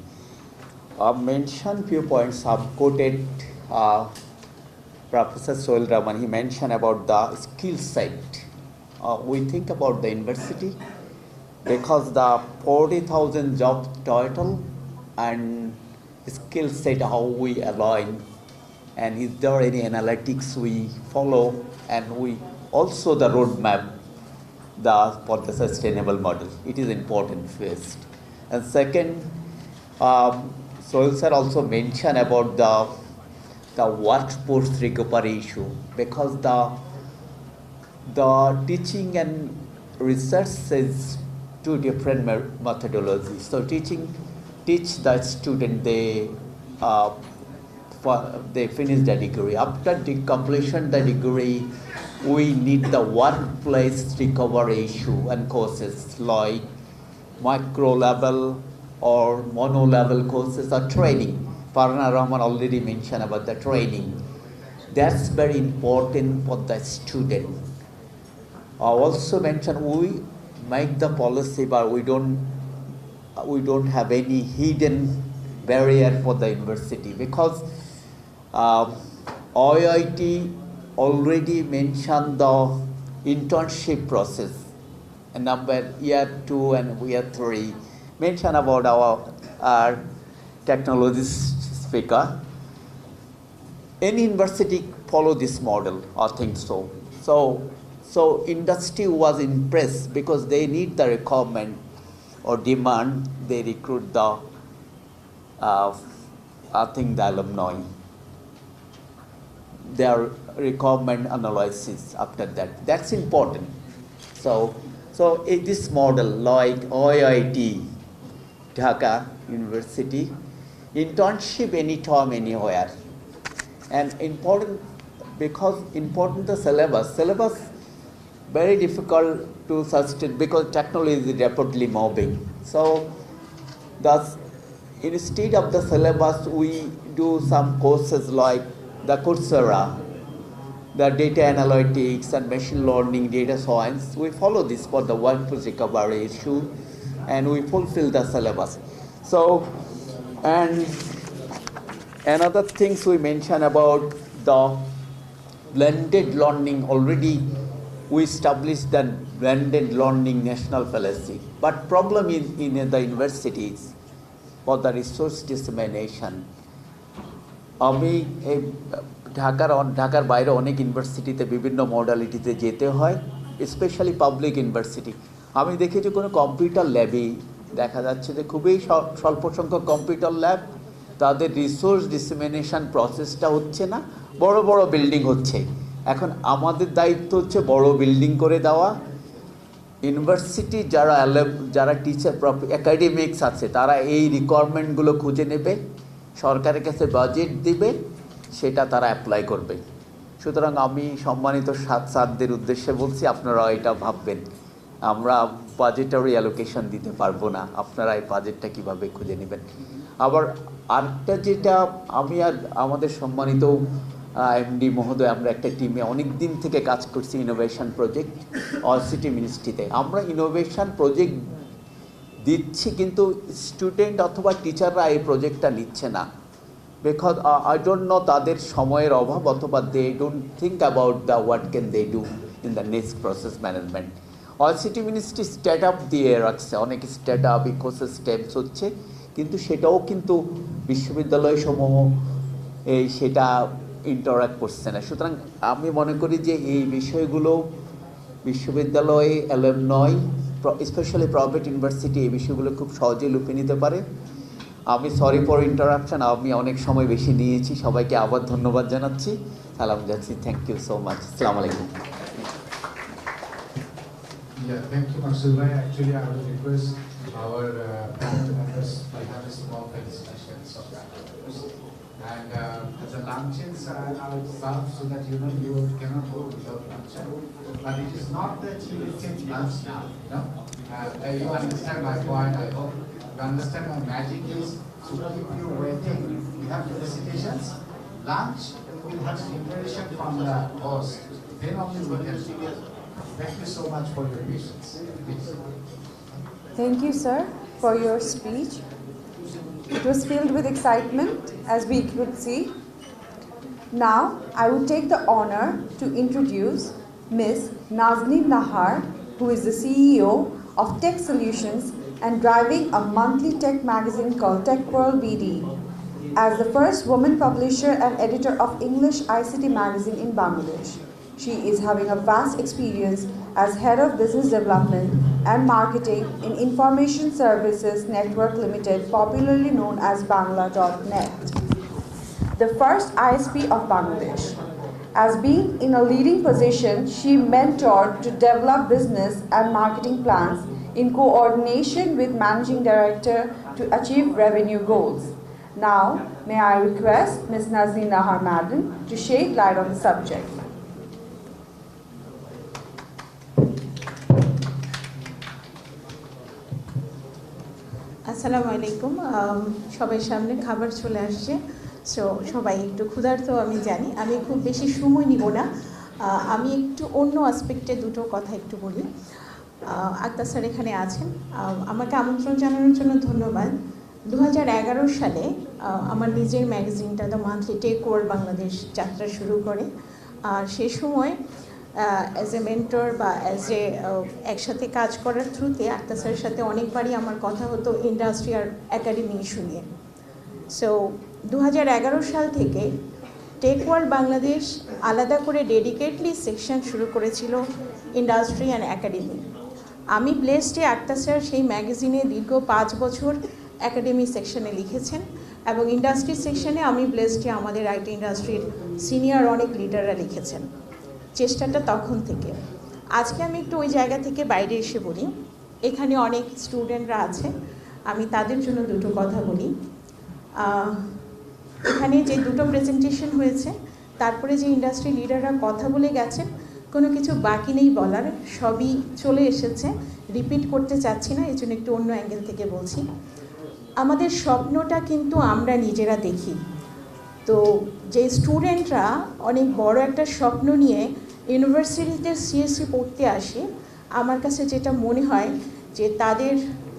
I've mentioned few points. I've quoted Professor Sohail Rahman. He mentioned about the skill set. We think about the university because the 40,000 job title and skill set, how we align, and is there any analytics we follow, and we also the roadmap for the sustainable model. It is important first. And second, Sohail sir also mentioned about the workforce recovery issue, because the teaching and research is two different methodologies. So teach the student, they finish the degree. After the completion the degree, we need the workplace recovery issue and courses like micro level or mono level courses or training. Farhana Rahman already mentioned about the training. That's very important for the student. I also mentioned we make the policy, but we don't have any hidden barrier for the university, because IIT already mentioned the internship process, and number year 2 and year 3 mention about our technologist speaker. Any university follow this model, I think so. So industry was impressed because they need the requirement or demand, they recruit the, I think the alumni. Their requirement analysis after that. That's important. So in this model, like IIT, Dhaka University, internship anytime, anywhere. And important, because important the syllabus very difficult to sustain because technology is rapidly moving. So thus, instead of the syllabus, we do some courses like the Coursera, the data analytics and machine learning, data science. We follow this for the workforce recovery issue, and we fulfill the syllabus. So, and another things we mention about the blended learning, already we established the blended learning national policy. But problem in the universities for the resource dissemination. আমি এই ঢাকার বাইরে অনেক ইউনিভার্সিটিতে বিভিন্ন মডালিটিতে যেতে হয়, specially public university. আমি দেখেছি কোনো কম্পিউটার ল্যাবেই দেখা যাচ্ছে যে খুবই স্বল্প সংখ্যক কম্পিউটার ল্যাব, তাদের রিসোর্স ডিসেমিনেশন প্রসেসটা হচ্ছে না, বড় বড় বিল্ডিং হচ্ছে। এখন আমাদের দায়িত্ব হচ্ছে বড় বিল্ডিং করে দেওয়া। ইউনিভার্সিটি যারা টিচার একাডেমিক্স আছে তারা এই রিকোয়ারমেন্টগুলো খুঁজে নেবে, সরকারের কাছে বাজেট দিবে, সেটা তারা অ্যাপ্লাই করবে। সুতরাং আমি সম্মানিত ছাত্রদের উদ্দেশ্যে বলছি, আপনারা এটা ভাববেন, আমরা বাজেটারি অ্যালোকেশন দিতে পারবো না, আপনারা এই বাজেটটা কীভাবে খুঁজে নেবেন। আবার আরেকটা যেটা আমি আর আমাদের সম্মানিত এমডি মহোদয়, আমরা একটা টিমে অনেক দিন থেকে কাজ করছি ইনোভেশন প্রজেক্ট সিটি মিনিস্ট্রিতে। আমরা ইনোভেশন প্রজেক্ট দিচ্ছি কিন্তু স্টুডেন্ট অথবা টিচাররা এই প্রজেক্টটা নিচ্ছে না, বিকজ আই ডোন্ট নো তাদের সময়ের অভাব অথবা they don't think about the what can they do in the next process management. City ministry start up দিয়ে রাখছে, অনেক স্টার্ট আপ ইকোসিস্টেমস হচ্ছে, কিন্তু সেটাও কিন্তু বিশ্ববিদ্যালয় সমূহ সেটা ইন্টারাক্ট করছে না। সুতরাং আমি মনে করি যে এই বিষয়গুলো বিশ্ববিদ্যালয়ে অ্যালুমনাই, স্পেশালি প্রাইভেট ইউনিভার্সিটি এই বিষয়গুলো খুব সহজেই লুফে নিতে পারে। আমি সরি ফর ইন্টারাপশন, আমি অনেক সময় বেশি নিয়েছি, সবাইকে আবার ধন্যবাদ জানাচ্ছি, সালাম জানাচ্ছি, থ্যাংক ইউ সো মাচ, আসসালামু আলাইকুম। Yeah, thank you, Marcel bhai. Actually, I would request our panel members to have a small felicitations of that. And the luncheons are served so that you cannot go without luncheon. But it is not that you will take lunch now. You understand my point. I hope you understand my magic is to keep you waiting. We have felicitations. Lunch will have preparation from the host. Then only we can begin. Thank you so much for your patience. Please. Thank you, sir, for your speech. It was filled with excitement, as we could see. Now, I would take the honor to introduce Ms. Nazneen Nahar, who is the CEO of Tech Solutions and driving a monthly tech magazine called Tech World BD. As the first woman publisher and editor of English ICT magazine in Bangladesh, she is having a vast experience as head of business development and marketing in Information Services Network Limited, popularly known as Bangla.net, the first ISP of Bangladesh. As being in a leading position, she mentored to develop business and marketing plans in coordination with managing director to achieve revenue goals. Now, may I request Ms. Nazneen Nahar Madam to shed light on the subject. আসসালামু আলাইকুম, সবাই সামনে খাবার চলে আসছে, so সবাই একটু ক্ষুধার্ত আমি জানি, আমি খুব বেশি সময় নিব না, আমি একটু অন্য আসপেক্টে দুটো কথা একটু বলি। আক্তার স্যার এখানে আছেন, আমাকে আমন্ত্রণ জানানোর জন্য ধন্যবাদ। 2011 সালে আমার নিজের ম্যাগাজিনটা the monthly tech world Bangladesh যাত্রা শুরু করে, আর সে সময় অ্যাজ এ মেন্টর বা অ্যাজ এ একসাথে কাজ করার থ্রুতে আক্তার স্যারের সাথে অনেকবারই আমার কথা হতো ইন্ডাস্ট্রি আর একাডেমি ইস্যু নিয়ে। সো 2011 সাল থেকে টেক ওয়ার্ল্ড বাংলাদেশ আলাদা করে ডেডিকেটলি সেকশন শুরু করেছিল ইন্ডাস্ট্রি অ্যান্ড একাডেমি। আমি ব্লেসড যে আক্তার স্যার সেই ম্যাগাজিনে দীর্ঘ 5 বছর একাডেমি সেকশনে লিখেছেন এবং ইন্ডাস্ট্রি সেকশনে আমি ব্লেসড যে আমাদের আইটি ইন্ডাস্ট্রির সিনিয়র অনেক লিডাররা লিখেছেন। চেষ্টাটা তখন থেকে। আজকে আমি একটু ওই জায়গা থেকে বাইরে এসে বলি, এখানে অনেক স্টুডেন্টরা আছে, আমি তাদের জন্য দুটো কথা বলি। এখানে যে দুটো প্রেজেন্টেশন হয়েছে, তারপরে যে ইন্ডাস্ট্রি লিডাররা কথা বলে গেছেন, কোনো কিছু বাকি নেই বলার, সবই চলে এসেছে, রিপিট করতে চাচ্ছি না, এই জন্য একটু অন্য অ্যাঙ্গেল থেকে বলছি। আমাদের স্বপ্নটা কিন্তু আমরা নিজেরা দেখি। তো যে স্টুডেন্টরা অনেক বড় একটা স্বপ্ন নিয়ে ইউনিভার্সিটিতে সিএসসি পড়তে আসে, আমার কাছে যেটা মনে হয় যে তাদের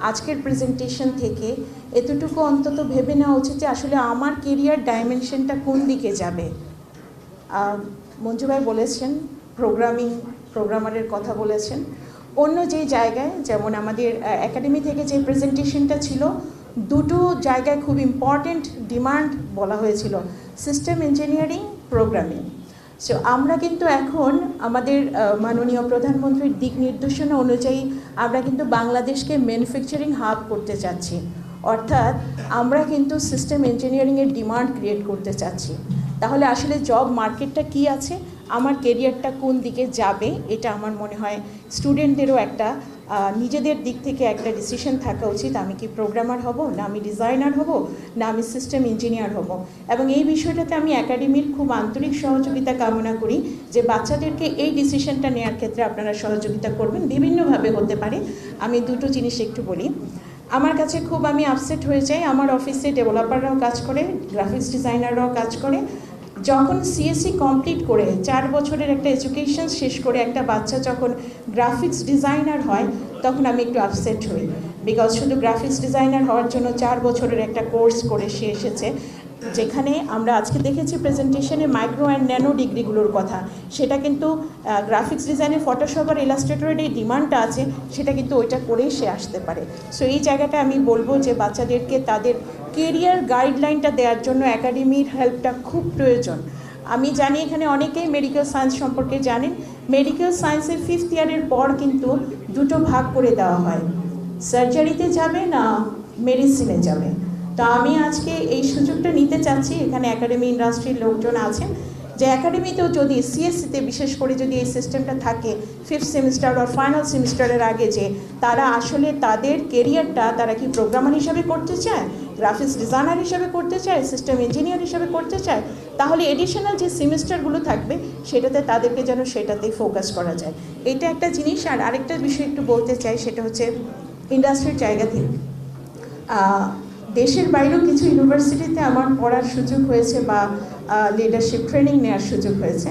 আজকের প্রেজেন্টেশন থেকে এতটুকু অন্তত ভেবে নেওয়া উচিত যে আসলে আমার কেরিয়ার ডাইমেনশনটা কোন দিকে যাবে। মঞ্জু ভাই বলেছেন প্রোগ্রামারের কথা বলেছেন। অন্য যে জায়গায় যেমন আমাদের একাডেমি থেকে যে প্রেজেন্টেশনটা ছিল, দুটো জায়গায় খুব ইম্পর্টেন্ট ডিমান্ড বলা হয়েছিল, সিস্টেম ইঞ্জিনিয়ারিং, প্রোগ্রামিং। সো আমরা কিন্তু এখন আমাদের মাননীয় প্রধানমন্ত্রীর দিক নির্দেশনা অনুযায়ী আমরা কিন্তু বাংলাদেশকে ম্যানুফ্যাকচারিং হাব করতে চাচ্ছি, অর্থাৎ আমরা কিন্তু সিস্টেম ইঞ্জিনিয়ারিংয়ের ডিমান্ড ক্রিয়েট করতে চাচ্ছি। তাহলে আসলে জব মার্কেটটা কি আছে, আমার কেরিয়ারটা কোন দিকে যাবে, এটা আমার মনে হয় স্টুডেন্টদেরও একটা নিজেদের দিক থেকে একটা ডিসিশন থাকা উচিত। আমি কি প্রোগ্রামার হব, না আমি ডিজাইনার হব, না আমি সিস্টেম ইঞ্জিনিয়ার হব। এবং এই বিষয়টাতে আমি একাডেমির খুব আন্তরিক সহযোগিতা কামনা করি যে বাচ্চাদেরকে এই ডিসিশনটা নেওয়ার ক্ষেত্রে আপনারা সহযোগিতা করবেন, বিভিন্নভাবে হতে পারে। আমি দুটো জিনিস একটু বলি। আমার কাছে খুব আমি আপসেট হয়ে যাই, আমার অফিসে ডেভেলপাররাও কাজ করে, গ্রাফিক্স ডিজাইনাররাও কাজ করে। যখন সিএসসি কমপ্লিট করে 4 বছরের একটা এডুকেশন শেষ করে একটা বাচ্চা যখন গ্রাফিক্স ডিজাইনার হয়, তখন আমি একটু আপসেট হই। বিকজ শুধু গ্রাফিক্স ডিজাইনার হওয়ার জন্য 4 বছরের একটা কোর্স করে সে এসেছে, যেখানে আমরা আজকে দেখেছি প্রেজেন্টেশনে মাইক্রো অ্যান্ড ন্যানো ডিগ্রিগুলোর কথা, সেটা কিন্তু গ্রাফিক্স ডিজাইনে ফটোশপ আর ইলাস্ট্রেটরের এই ডিমান্ডটা আছে, সেটা কিন্তু ওইটা করেই সে আসতে পারে। সো এই জায়গাটা আমি বলবো যে বাচ্চাদেরকে তাদের কেরিয়ার গাইডলাইনটা দেওয়ার জন্য একাডেমির হেল্পটা খুব প্রয়োজন। আমি জানি এখানে অনেকেই মেডিকেল সায়েন্স সম্পর্কে জানেন। মেডিকেল সায়েন্সের 5th ইয়ারের পর কিন্তু দুটো ভাগ করে দেওয়া হয়, সার্জারিতে যাবে না মেডিসিনে যাবে। তো আমি আজকে এই সুযোগটা নিতে চাচ্ছি, এখানে একাডেমি ইন্ডাস্ট্রির লোকজন আছেন, যে একাডেমিতেও যদি সিএসসিতে বিশেষ করে যদি এই সিস্টেমটা থাকে 5th সেমিস্টার বা ফাইনাল সেমিস্টারের আগে, যে তারা আসলে তাদের কেরিয়ারটা তারা কি প্রোগ্রামার হিসাবে করতে চায়, গ্রাফিক্স ডিজাইনার হিসাবে করতে চায়, সিস্টেম ইঞ্জিনিয়ার হিসাবে করতে চায়, তাহলে এডিশনাল যে সেমিস্টারগুলো থাকবে সেটাতে তাদেরকে যেন সেটাতেই ফোকাস করা যায়। এটা একটা জিনিস। আর আরেকটা বিষয় একটু বলতে চাই, সেটা হচ্ছে ইন্ডাস্ট্রির জায়গা থেকে দেশের বাইরেও কিছু ইউনিভার্সিটিতে আমার পড়ার সুযোগ হয়েছে বা লিডারশিপ ট্রেনিং নেওয়ার সুযোগ হয়েছে।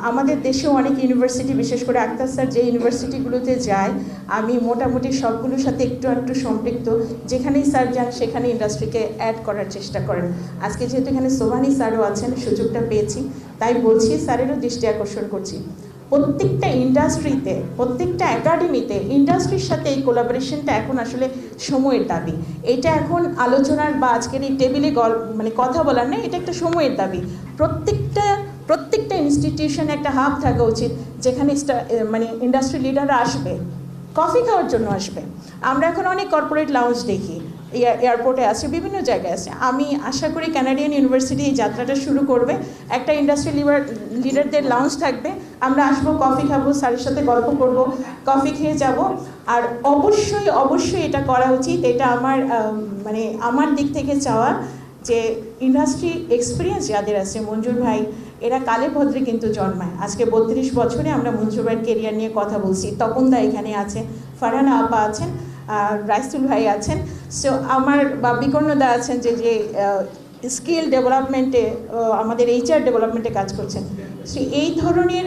আমাদের দেশেও অনেক ইউনিভার্সিটি, বিশেষ করে আক্তার স্যার যে ইউনিভার্সিটিগুলোতে যায়, আমি মোটামুটি সবগুলোর সাথে একটু একটু সম্পৃক্ত। যেখানেই স্যার যান সেখানে ইন্ডাস্ট্রিকে অ্যাড করার চেষ্টা করেন। আজকে যেহেতু এখানে সোভানি স্যারও আছেন, সুযোগটা পেয়েছি, তাই বলছি, স্যারেরও দৃষ্টি আকর্ষণ করছি। প্রত্যেকটা ইন্ডাস্ট্রিতে, প্রত্যেকটা একাডেমিতে ইন্ডাস্ট্রির সাথে এই কোলাবোরেশনটা এখন আসলে সময়ের দাবি। এটা এখন আলোচনার বা আজকের এই টেবিলে কথা বলার নেই, এটা একটা সময়ের দাবি। প্রত্যেকটা ইনস্টিটিউশনে একটা হাব থাকা উচিত, যেখানে ইন্ডাস্ট্রি লিডাররা আসবে, কফি খাওয়ার জন্য আসবে। আমরা এখন অনেক কর্পোরেট লাউঞ্জ দেখি, এয়ারপোর্টে আছে, বিভিন্ন জায়গায় আছে। আমি আশা করি কানাডিয়ান ইউনিভার্সিটি এই যাত্রাটা শুরু করবে, একটা ইন্ডাস্ট্রি লিডারদের লাউঞ্জ থাকবে, আমরা আসবো, কফি খাবো, স্যারের সাথে গল্প করব, কফি খেয়ে যাব। আর অবশ্যই এটা করা উচিত। এটা আমার দিক থেকে চাওয়া, যে ইন্ডাস্ট্রি এক্সপিরিয়েন্স যাদের আছে, মঞ্জুর ভাই, এরা কালে ভদ্রে কিন্তু জন্মায়। আজকে 32 বছরে আমরা মঞ্জুর ভাইয়ের কেরিয়ার নিয়ে কথা বলছি। তপনদা এখানে আছে, ফারহানা আপা আছেন, রাইসুল ভাই আছেন, সো আমার বিকর্ণদা আছেন, যে স্কিল ডেভেলপমেন্টে আমাদের HR ডেভেলপমেন্টে কাজ করছেন। সো এই ধরনের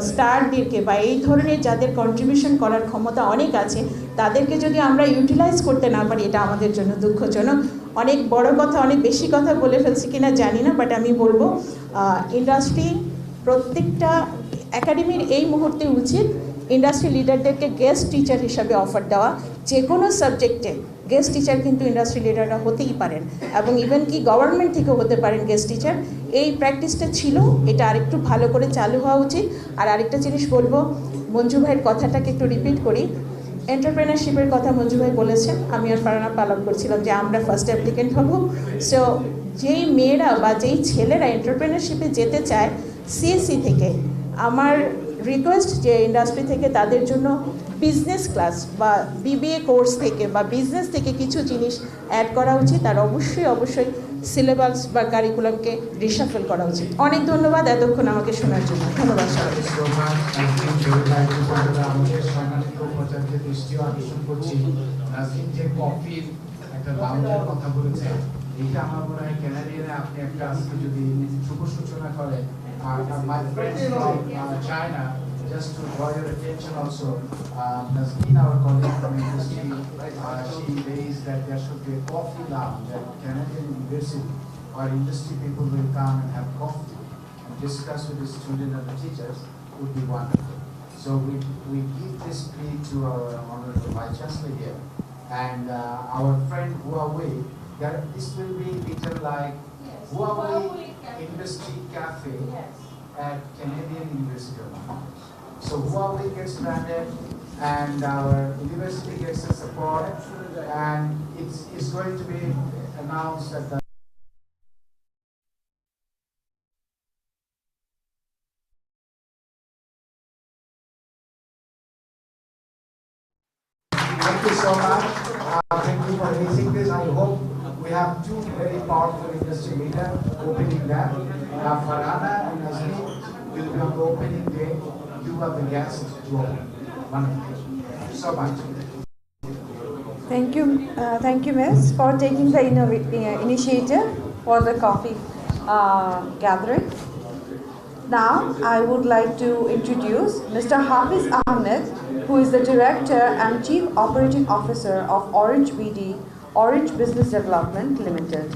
স্টারদেরকে বা এই ধরনের যাদের কন্ট্রিবিউশন করার ক্ষমতা অনেক আছে, তাদেরকে যদি আমরা ইউটিলাইজ করতে না পারি, এটা আমাদের জন্য দুঃখজনক। অনেক বড় কথা, অনেক বেশি কথা বলে ফেলছি কিনা জানি না, বাট আমি বলবো ইন্ডাস্ট্রি প্রত্যেকটা একাডেমির এই মুহূর্তে উচিত ইন্ডাস্ট্রি লিডারদেরকে গেস্ট টিচার হিসাবে অফার দেওয়া। যে কোনো সাবজেক্টে গেস্ট টিচার কিন্তু ইন্ডাস্ট্রি লিডাররা হতেই পারেন, এবং ইভেন কি গভর্নমেন্ট থেকেও হতে পারেন গেস্ট টিচার। এই প্র্যাকটিসটা ছিল, এটা আরেকটু ভালো করে চালু হওয়া উচিত। আর আরেকটা জিনিস বলবো, মঞ্জু ভাইয়ের কথাটাকে একটু রিপিট করি, এন্টারপ্রেনারশিপের কথা মঞ্জু ভাই বলেছেন, আমি আর ফারহানা পালন করছিলাম যে আমরা ফার্স্ট অ্যাপ্লিকেন্ট হব। সো যেই মেয়েরা বা যেই ছেলেরা এন্টারপ্রেনারশিপে যেতে চায় সিএসসি থেকে, আমার রিকোয়েস্ট যে ইন্ডাস্ট্রি থেকে তাদের জন্য বিজনেস ক্লাস বা বিবিএ কোর্স থেকে বা বিজনেস থেকে কিছু জিনিস অ্যাড করা উচিত, আর অবশ্যই সিলেবাস বা কারিকুলামকে রিশাফেল করা উচিত। অনেক ধন্যবাদ এতক্ষণ আমাকে শোনার জন্য। ধন্যবাদ সবাইকে। আমাদের সম্মানিত উপাচার্যের দৃষ্টি আকর্ষণ করছি, নাজরিন যে কফির একটা লাউঞ্জের কথা বলেছেন, এটা আমার মনে হয় ক্যানাডিয়ানে আপনি একটা আজকে যদি শুভ সূচনা করেন। My friends from China, just to draw your attention also, Nazreen, our colleague from industry, she raised that there should be a coffee lounge at Canadian University where industry people will come and have coffee and discuss with the students and the teachers. Would be wonderful. So we give this plea to our honorable Vice Chancellor here and our friend Huawei. This will be written like Huawei Industry Cafe at Canadian University of London. So Huawei gets branded and our university gets the support, and it's going to be announced at the Thank you so much. Thank you for raising this. I hope we have two very powerful industry leaders opening that. Farhana and Nazreen will be on the opening day. You are the guests to open. Wonderful. Thank you so much. Thank you, Ms., for taking the initiative for the coffee gathering. Now, I would like to introduce Mr. Hafiz Ahmed, who is the Director and Chief Operating Officer of Orange BD, Orange Business Development Limited.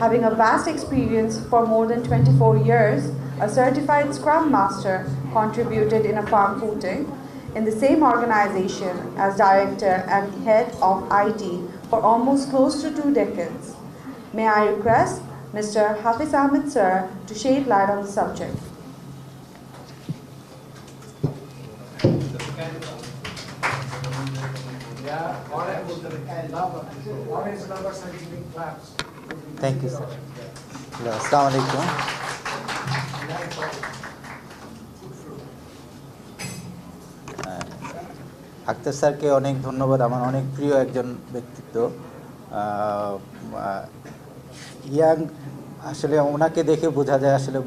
Having a vast experience for more than 24 years, a certified Scrum Master contributed in a farm footing in the same organization as Director and Head of IT for almost close to 2 decades. May I request Mr. Hafiz Ahmed, sir, to shed light on the subject. Thank you, sir. Assalamu alaikum. Akter স্যারকে অনেক ধন্যবাদ, আমার অনেক প্রিয় একজন ব্যক্তিত্ব। Young, আসলে ওনাকে দেখে বোঝা যায় আসলে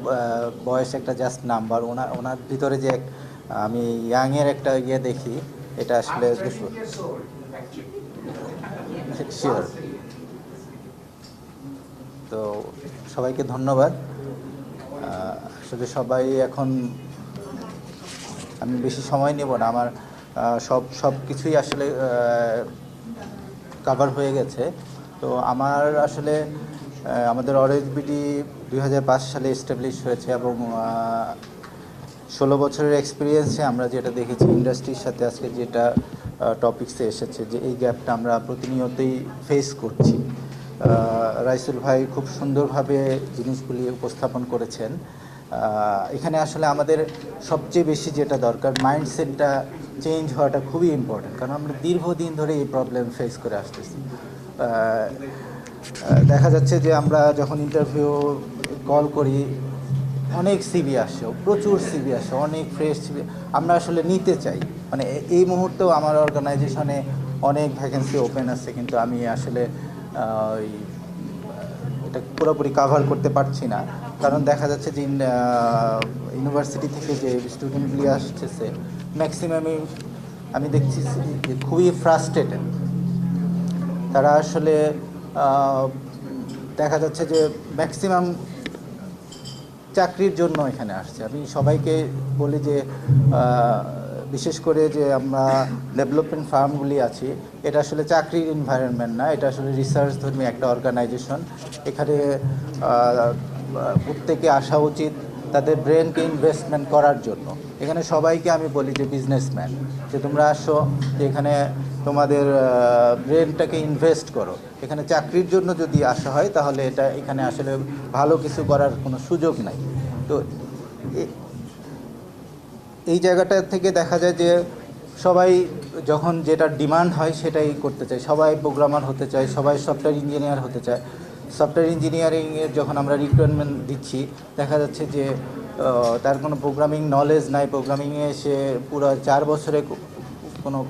বয়স একটা জাস্ট নাম্বার। ওনার ভিতরে যে আমি ইয়াংয়ের একটা ইয়ে দেখি, এটা আসলে শিওর। তো সবাইকে ধন্যবাদ। আসলে সবাই এখন, আমি বেশি সময় নেব না, আমার সব কিছুই আসলে কভার হয়ে গেছে। তো আমার আসলে আমাদের অরেঞ্জ বিডি 2005 সালে এস্টাবলিশ হয়েছে এবং 16 বছরের এক্সপিরিয়েন্সে আমরা যেটা দেখেছি ইন্ডাস্ট্রির সাথে আজকে যেটা টপিকসে এসেছে, যে এই গ্যাপটা আমরা প্রতিনিয়তই ফেস করছি। রাইসুল ভাই খুব সুন্দরভাবে জিনিসগুলি উপস্থাপন করেছেন। এখানে আসলে আমাদের সবচেয়ে বেশি যেটা দরকার, মাইন্ডসেটটা চেঞ্জ হওয়াটা খুবই ইম্পর্টেন্ট, কারণ আমরা দীর্ঘদিন ধরে এই প্রবলেম ফেস করে আসতেছি। দেখা যাচ্ছে যে আমরা যখন ইন্টারভিউ কল করি, অনেক সিভি আসে, প্রচুর সিভি আসে, অনেক ফ্রেশ সিভি আমরা আসলে নিতে চাই। মানে এই মুহূর্তেও আমার অর্গানাইজেশনে অনেক ভ্যাকেন্সি ওপেন আছে, কিন্তু আমি আসলে এটা পুরোপুরি কাভার করতে পারছি না, কারণ দেখা যাচ্ছে যে ইউনিভার্সিটি থেকে যে স্টুডেন্টগুলি আসতেছে ম্যাক্সিমামই আমি দেখছি যে খুবই ফ্রাস্ট্রেটেড। তারা আসলে দেখা যাচ্ছে যে ম্যাক্সিমাম চাকরির জন্য এখানে আসছে। আমি সবাইকে বলি যে বিশেষ করে যে আমরা ডেভেলপমেন্ট ফার্মগুলি আছি, এটা আসলে চাকরির এনভায়রনমেন্ট না, এটা আসলে রিসার্চ ধর্মী একটা অর্গানাইজেশন। এখানে প্রত্যেকে আসা উচিত তাদের ব্রেনকে ইনভেস্টমেন্ট করার জন্য। এখানে সবাইকে আমি বলি যে বিজনেসম্যান, যে তোমরা আসো, যে এখানে তোমাদের ব্রেনটাকে ইনভেস্ট করো। এখানে চাকরির জন্য যদি আসা হয় তাহলে এখানে আসলে ভালো কিছু করার কোনো সুযোগ নাই। তো এই জায়গাটা থেকে দেখা যায় যে সবাই যখন যেটা ডিমান্ড হয় সেটাই করতে চায়, সবাই প্রোগ্রামার হতে চায়, সবাই সফটওয়্যার ইঞ্জিনিয়ার হতে চায়। সফটওয়্যার ইঞ্জিনিয়ারিংয়ের যখন আমরা রিকোয়ারমেন্ট দিচ্ছি, দেখা যাচ্ছে যে তার কোনো প্রোগ্রামিং নলেজ নাই, প্রোগ্রামিংয়ে সে পুরো 4 বছরে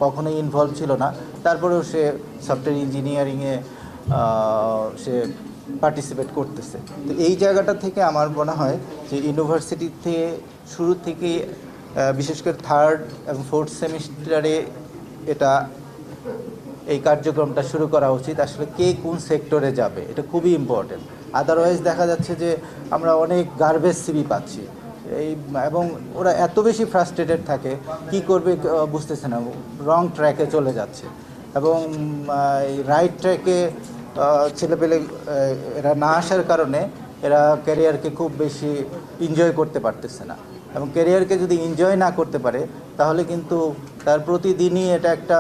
কখনোই ইনভলভ ছিল না, তারপরেও সে সফটওয়্যার ইঞ্জিনিয়ারিংয়ে সে পার্টিসিপেট করতেছে। তো এই জায়গাটা থেকে আমার মনে হয় যে ইউনিভার্সিটিতে শুরু থেকে বিশেষ করে 3rd এবং 4th সেমিস্টারে এটা এই কার্যক্রমটা শুরু করা উচিত। আসলে কে কোন সেক্টরে যাবে এটা খুবই ইম্পর্টেন্ট। আদারওয়াইজ দেখা যাচ্ছে যে আমরা অনেক গার্বেজ সিভি পাচ্ছি এবং ওরা এত বেশি ফ্রাস্ট্রেটেড থাকে, কি করবে বুঝতেছে না, রং ট্র্যাকে চলে যাচ্ছে এবং রাইট ট্র্যাকে ছেলেপেলে এরা না আসার কারণে এরা ক্যারিয়ারকে খুব বেশি এনজয় করতে পারতেছে না। এবং ক্যারিয়ারকে যদি এনজয় না করতে পারে তাহলে কিন্তু তার প্রতিদিনই এটা একটা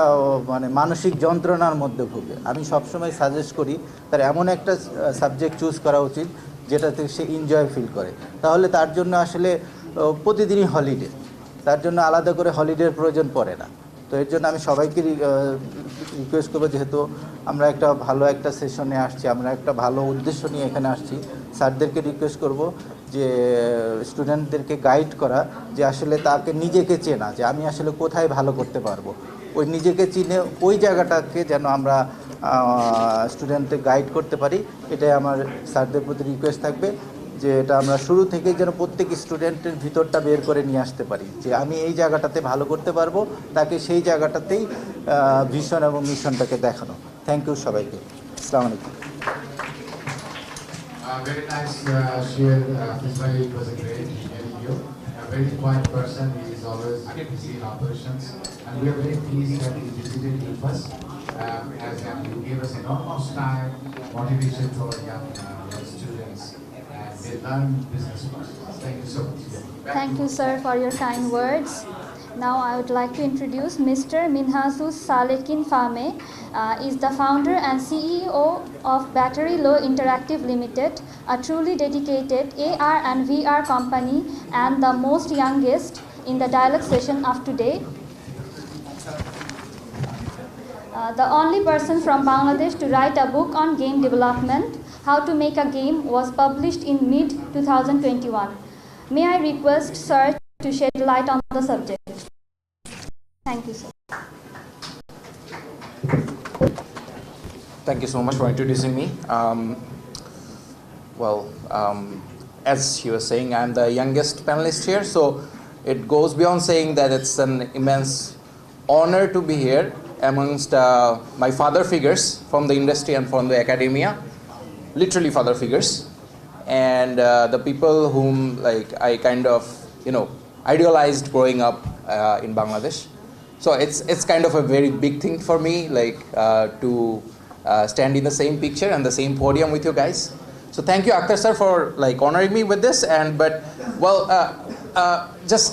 মানসিক যন্ত্রণার মধ্যে ভুগে। আমি সবসময় সাজেস্ট করি তার এমন একটা সাবজেক্ট চুজ করা উচিত যেটাতে সে এনজয় ফিল করে, তাহলে তার জন্য আসলে প্রতিদিনই হলিডে, তার জন্য আলাদা করে হলিডের প্রয়োজন পড়ে না। তো এর জন্য আমি সবাইকে রিকোয়েস্ট করবো, যেহেতু আমরা একটা ভালো একটা সেশনে আসছি, আমরা একটা ভালো উদ্দেশ্য নিয়ে এখানে আসছি, স্যারদেরকে রিকোয়েস্ট করব যে স্টুডেন্টদেরকে গাইড করা, যে আসলে তাকে নিজেকে চেনা, যে আমি আসলে কোথায় ভালো করতে পারবো, ওই নিজেকে চিনে ওই জায়গাটাকে যেন আমরা স্টুডেন্টদের গাইড করতে পারি। এটাই আমার স্যারদের প্রতি রিকোয়েস্ট থাকবে, যে এটা আমরা শুরু থেকেই যেন প্রত্যেক স্টুডেন্টের ভিতরটা বের করে নিয়ে আসতে পারি, যে আমি এই জায়গাটাতে ভালো করতে পারবো, তাকে সেই জায়গাটাতেই ভিশন এবং মিশনটাকে দেখানো। থ্যাংক ইউ সবাইকে। আসসালামু আলাইকুম। Very nice share, Fisbai. It was a great hearing you. A very quiet person. He is always busy in operations, and we are very pleased that he visited us. As you gave us enormous time, motivation for young students, and they learn business processes. Thank you so much. Thank you, sir, for your kind words. Now I would like to introduce Mr. Minhasus Salekin Fame, is the founder and CEO of Battery Low Interactive Limited, a truly dedicated AR and VR company and the most youngest in the dialogue session of today. The only person from Bangladesh to write a book on game development, How to Make a Game, was published in mid-2021. May I request Sir to shed light on the subject. Thank you, sir. Thank you so much for introducing me. As you were saying, I'm the youngest panelist here, so it goes beyond saying that it's an immense honor to be here amongst my father figures from the industry and from the academia, literally father figures, and the people whom I kind of idealized growing up in Bangladesh. So it's kind of a very big thing for me, to stand in the same picture and the same podium with you guys. So thank you, Akhtar sir, for honoring me with this. Just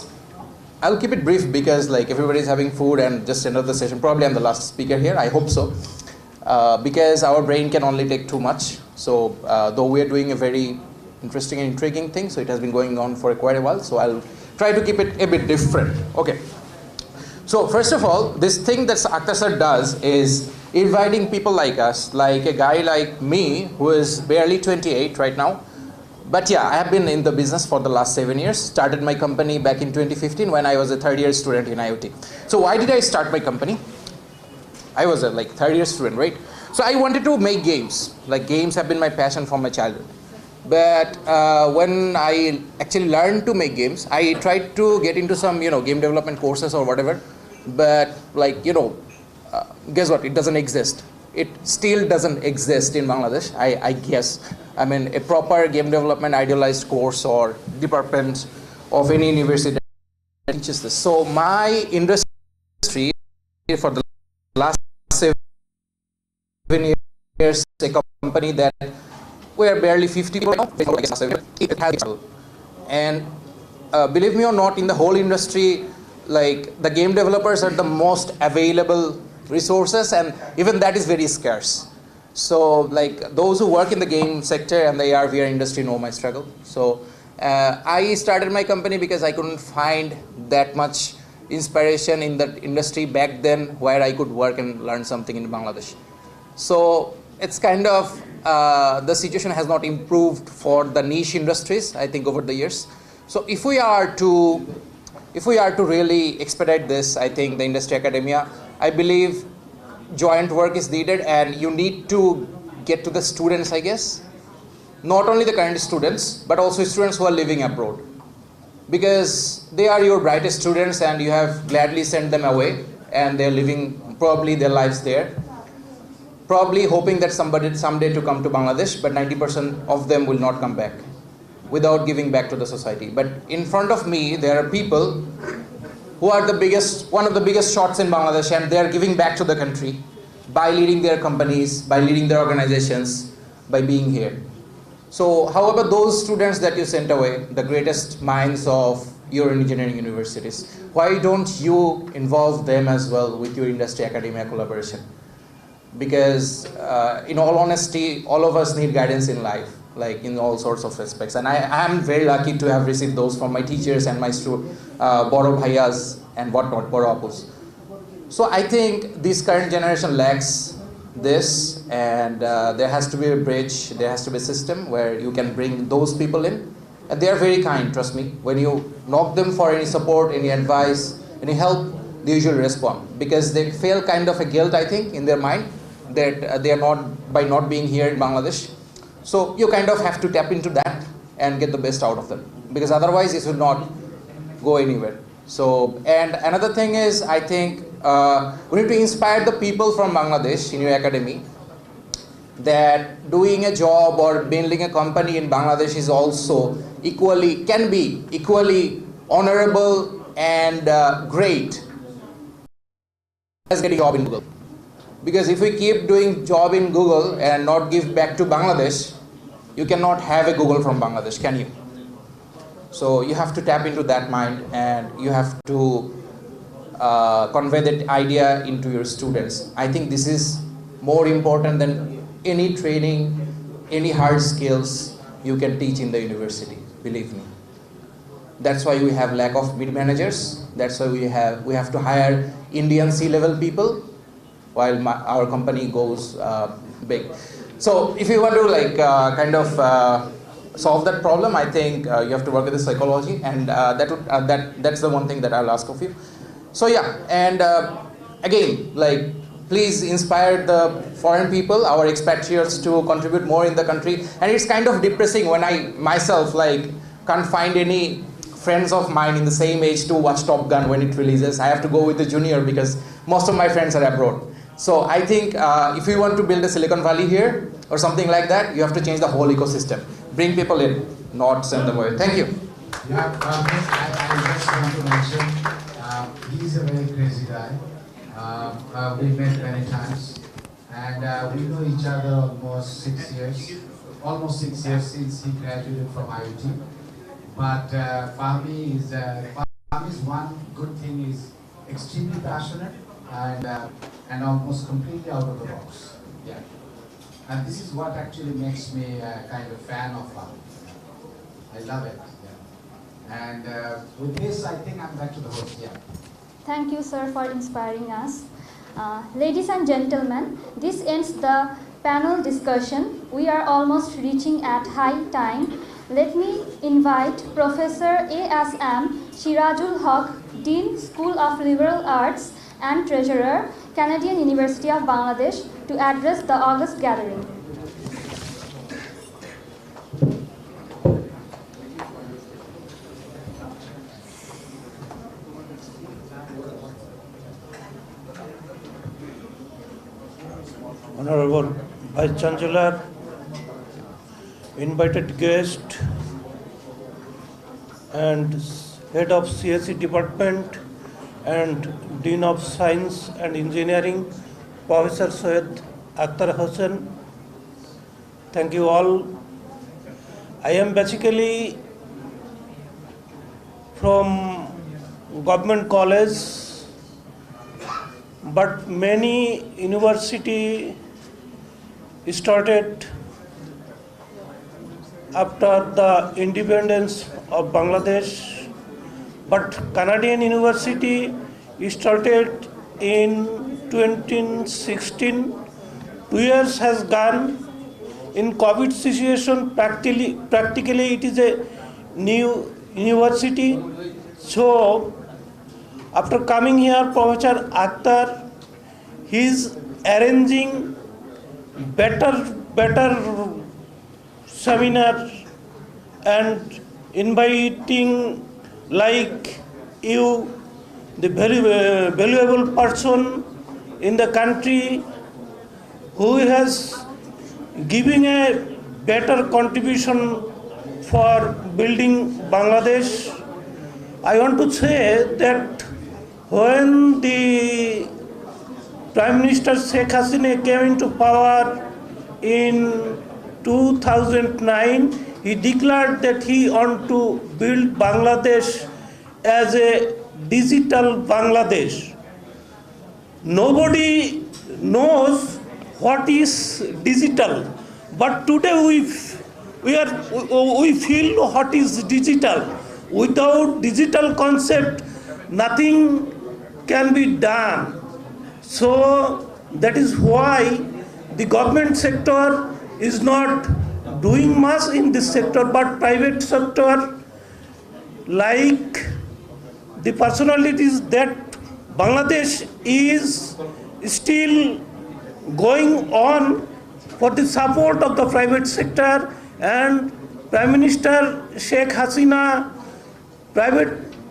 I'll keep it brief because everybody's having food and just end of the session. Probably I'm the last speaker here. I hope so, because our brain can only take too much. So though we are doing a very interesting and intriguing thing, so it has been going on for quite a while. So I'll try to keep it a bit different. Okay. So first of all, this thing that Akhtar sir does is inviting people like us, like a guy like me who is barely 28 right now. But yeah, I have been in the business for the last 7 years. Started my company back in 2015 when I was a third-year student in IoT. So why did I start my company? I was a third-year student, right? So I wanted to make games. Games have been my passion from my childhood. But when I actually learned to make games, I tried to get into some game development courses or whatever. But guess what? It doesn't exist. It still doesn't exist in Bangladesh, I guess. I mean, a proper game development idealized course or department of any university teaches this. So my industry for the last 7 years, a company that we are barely 50 people now. It has, and believe me or not, in the whole industry, the game developers are the most available resources, and even that is very scarce. So those who work in the game sector and the AR VR industry know my struggle. So I started my company because I couldn't find that much inspiration in that industry back then where I could work and learn something in Bangladesh. So it's kind of, the situation has not improved for the niche industries, I think, over the years. So if we are to really expedite this, I think the industry academia, I believe joint work is needed, and you need to get to the students, I guess. Not only the current students, but also students who are living abroad. Because they are your brightest students and you have gladly sent them away and they're living probably their lives there. Probably hoping that somebody someday to come to Bangladesh, but 90% of them will not come back without giving back to the society. But in front of me, there are people who are one of the biggest shots in Bangladesh, and they are giving back to the country by leading their companies, by leading their organizations, by being here. So, however, those students that you sent away, the greatest minds of your engineering universities, why don't you involve them as well with your industry academia collaboration? Because in all honesty, all of us need guidance in life, like in all sorts of aspects. And I am very lucky to have received those from my teachers and my Boro Bhaias and whatnot, Boro Apus. So I think this current generation lacks this, and there has to be a bridge, there has to be a system where you can bring those people in. And they are very kind, trust me. When you knock them for any support, any advice, any help, they usually respond. Because they feel kind of a guilt, I think, in their mind that they are not, by not being here in Bangladesh. So you kind of have to tap into that and get the best out of them. Because otherwise it will not go anywhere. So, and another thing is, I think we need to inspire the people from Bangladesh in your academy that doing a job or building a company in Bangladesh is also equally, can be equally honorable and great as getting a job in Google. Because if we keep doing job in Google and not give back to Bangladesh, you cannot have a Google from Bangladesh, can you? So you have to tap into that mind, and you have to convey that idea into your students. I think this is more important than any training, any hard skills you can teach in the university, believe me. That's why we have lack of mid managers. That's why we have to hire Indian C-level people while our company goes big. So if you want to kind of solve that problem, I think you have to work with the psychology, and that's the one thing that I'll ask of you. So yeah, and again, please inspire the foreign people, our expatriates, to contribute more in the country. And it's kind of depressing when I myself can't find any friends of mine in the same age to watch Top Gun when it releases. I have to go with the junior because most of my friends are abroad. So I think if we want to build a Silicon Valley here or something like that, you have to change the whole ecosystem. Bring people in, not send them away. Thank you. Yeah, I just want to mention, he's a very crazy guy. We've met many times, and we know each other almost 6 years since he graduated from IUT. But Fahmi is one good thing, is extremely passionate and almost completely out of the box. Yeah. And this is what actually makes me a kind of fan of Fahmi. I love it. Yeah. And with this, I think I'm back to the host. Yeah. Thank you, sir, for inspiring us. Ladies and gentlemen, this ends the panel discussion. We are almost reaching at high time. Let me invite Professor A.S.M. Shirajul Haq, Dean, School of Liberal Arts and Treasurer, Canadian University of Bangladesh, to address the August gathering. Honorable Vice Chancellor, invited guest, and Head of CSE Department and Dean of Science and Engineering, Professor Syed Akhtar Hossain. Thank you all. I am basically from government college, but many university started after the independence of Bangladesh. but Canadian University started in 2016. 2 years has gone. In COVID situation, practically it is a new university. So after coming here, Professor Akhtar, he is arranging better seminar and inviting like you, the very valuable person in the country who has giving a better contribution for building Bangladesh. I want to say that when the Prime Minister Sheikh Hasina came into power in 2009, he declared that he wants to build Bangladesh as a digital Bangladesh. Nobody knows what is digital, but today we feel what is digital. Without digital concept, nothing can be done. So that is why the government sector is not doing much in this sector, but private sector, like the personalities that Bangladesh is still going on for the support of the private sector, and Prime Minister Sheikh Hasina,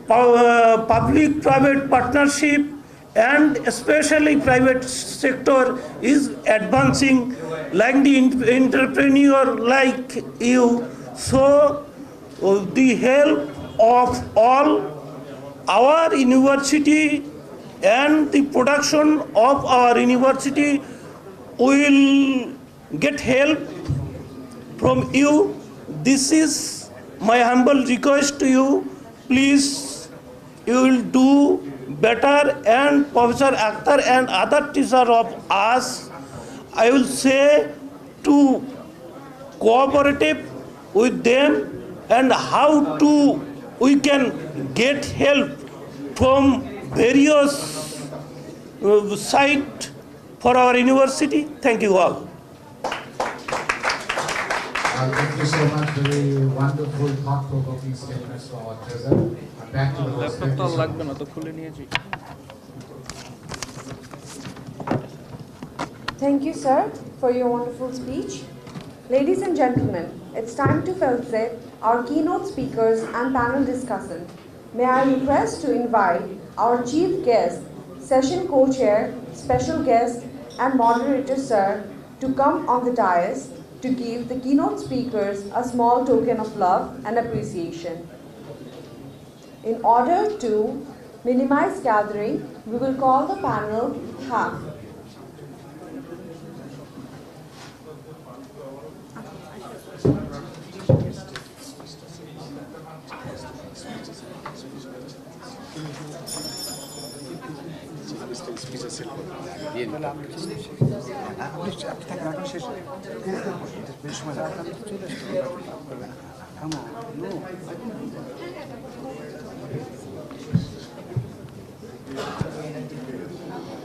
public-private partnership, and especially private sector is advancing, like the entrepreneur like you. So the help of all our university and the production of our university will get help from you. This is my humble request to you. Please, you will do better, and Professor Akhtar and other teachers of us, I will say to cooperate with them and how to we can get help from various sites for our university. Thank you all. Thank you so much. Very wonderful, thought-provoking statements from our treasurer. Back to the host. Thank you so much. Thank you, sir, for your wonderful speech. Ladies and gentlemen, it's time to felicitate our keynote speakers and panel discussant. May I request to invite our chief guest, session co-chair, special guest, and moderator, sir, to come on the dais to give the keynote speakers a small token of love and appreciation. In order to minimize gathering, we will call the panel half.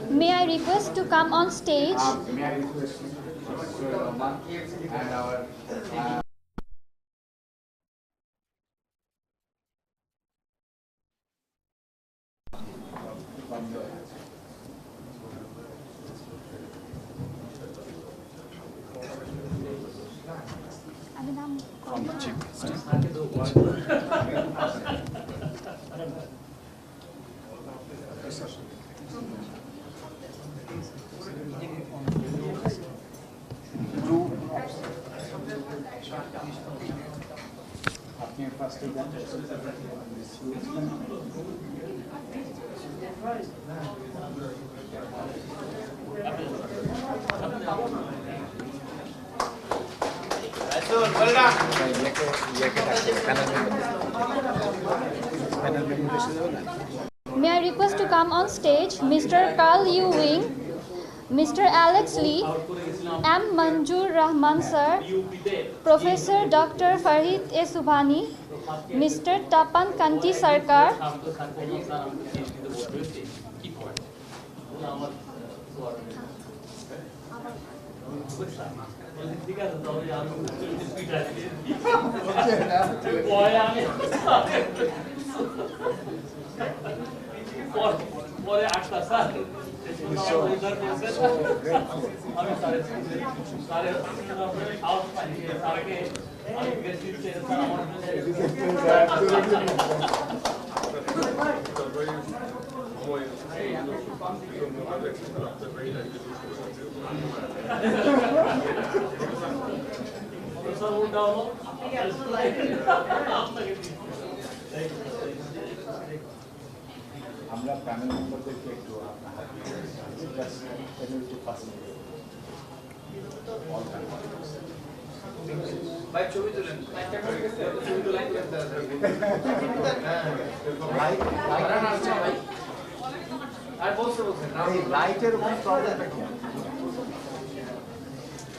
May I request to come on stage? May I request Mr. Monkey and our May I request to come on stage Mr. Carl Yu Wing, Mr. Alex Lee, M. Manjur Rahman sir, Professor Dr. Farid A. Subhani, Mr. Tapan Kanti Sarkar, আমরা panel মেম্বারদেরকে একটু just ভাই ছবি তুলেন ছবি তো light করতে হবে ভাই আর বলছো এই লাইটের কোনো প্রবলেমটা কি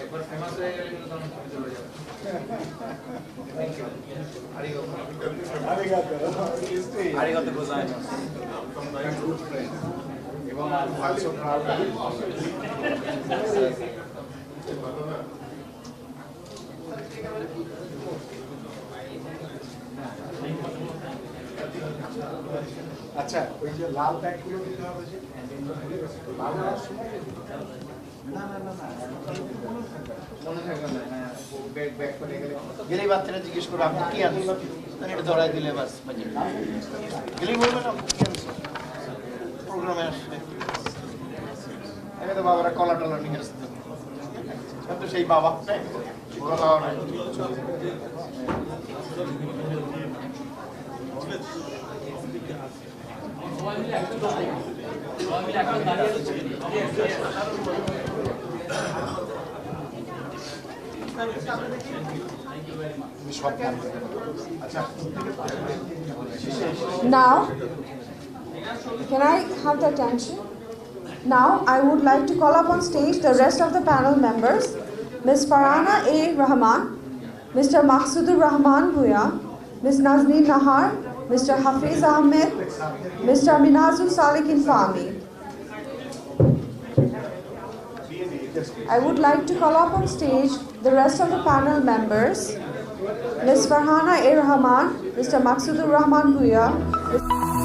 একবার ফেমাস হয়ে গেলে কিন্তু তখন ছবি চলে যাবে থ্যাংক ইউ আরিগাতো গোজাইমাস এবং also proud আচ্ছা ওই যে লাল ব্যাগগুলো দিতে হবে যে লাল না না না না মনে থাকবে না হ্যাঁ ব্যাগ ব্যাগ করে গেলেই বাচ্চারা জিজ্ঞেস করবে আপনি কি আনছেন এটা ধরাই দিলে বাস গেলেই বলবেন আপনি কি আনছেন প্রোগ্রামে আসলে আমি তো বাবারা কলা টলা নিয়ে আসতে তো সেই বাবা Now, can I have the attention? Now, I would like to call up on stage the rest of the panel members, Ms. Farhana A. Rahman, Mr. Mahsudur Rahman Bhuya, Ms. Nazneen Nahar, Mr. Hafiz Ahmed, Mr. Minazul Salikin Fahmi. I would like to call up on stage the rest of the panel members, Ms. Farhana A. Rahman, Mr. Mahsudur Rahman Bhuya,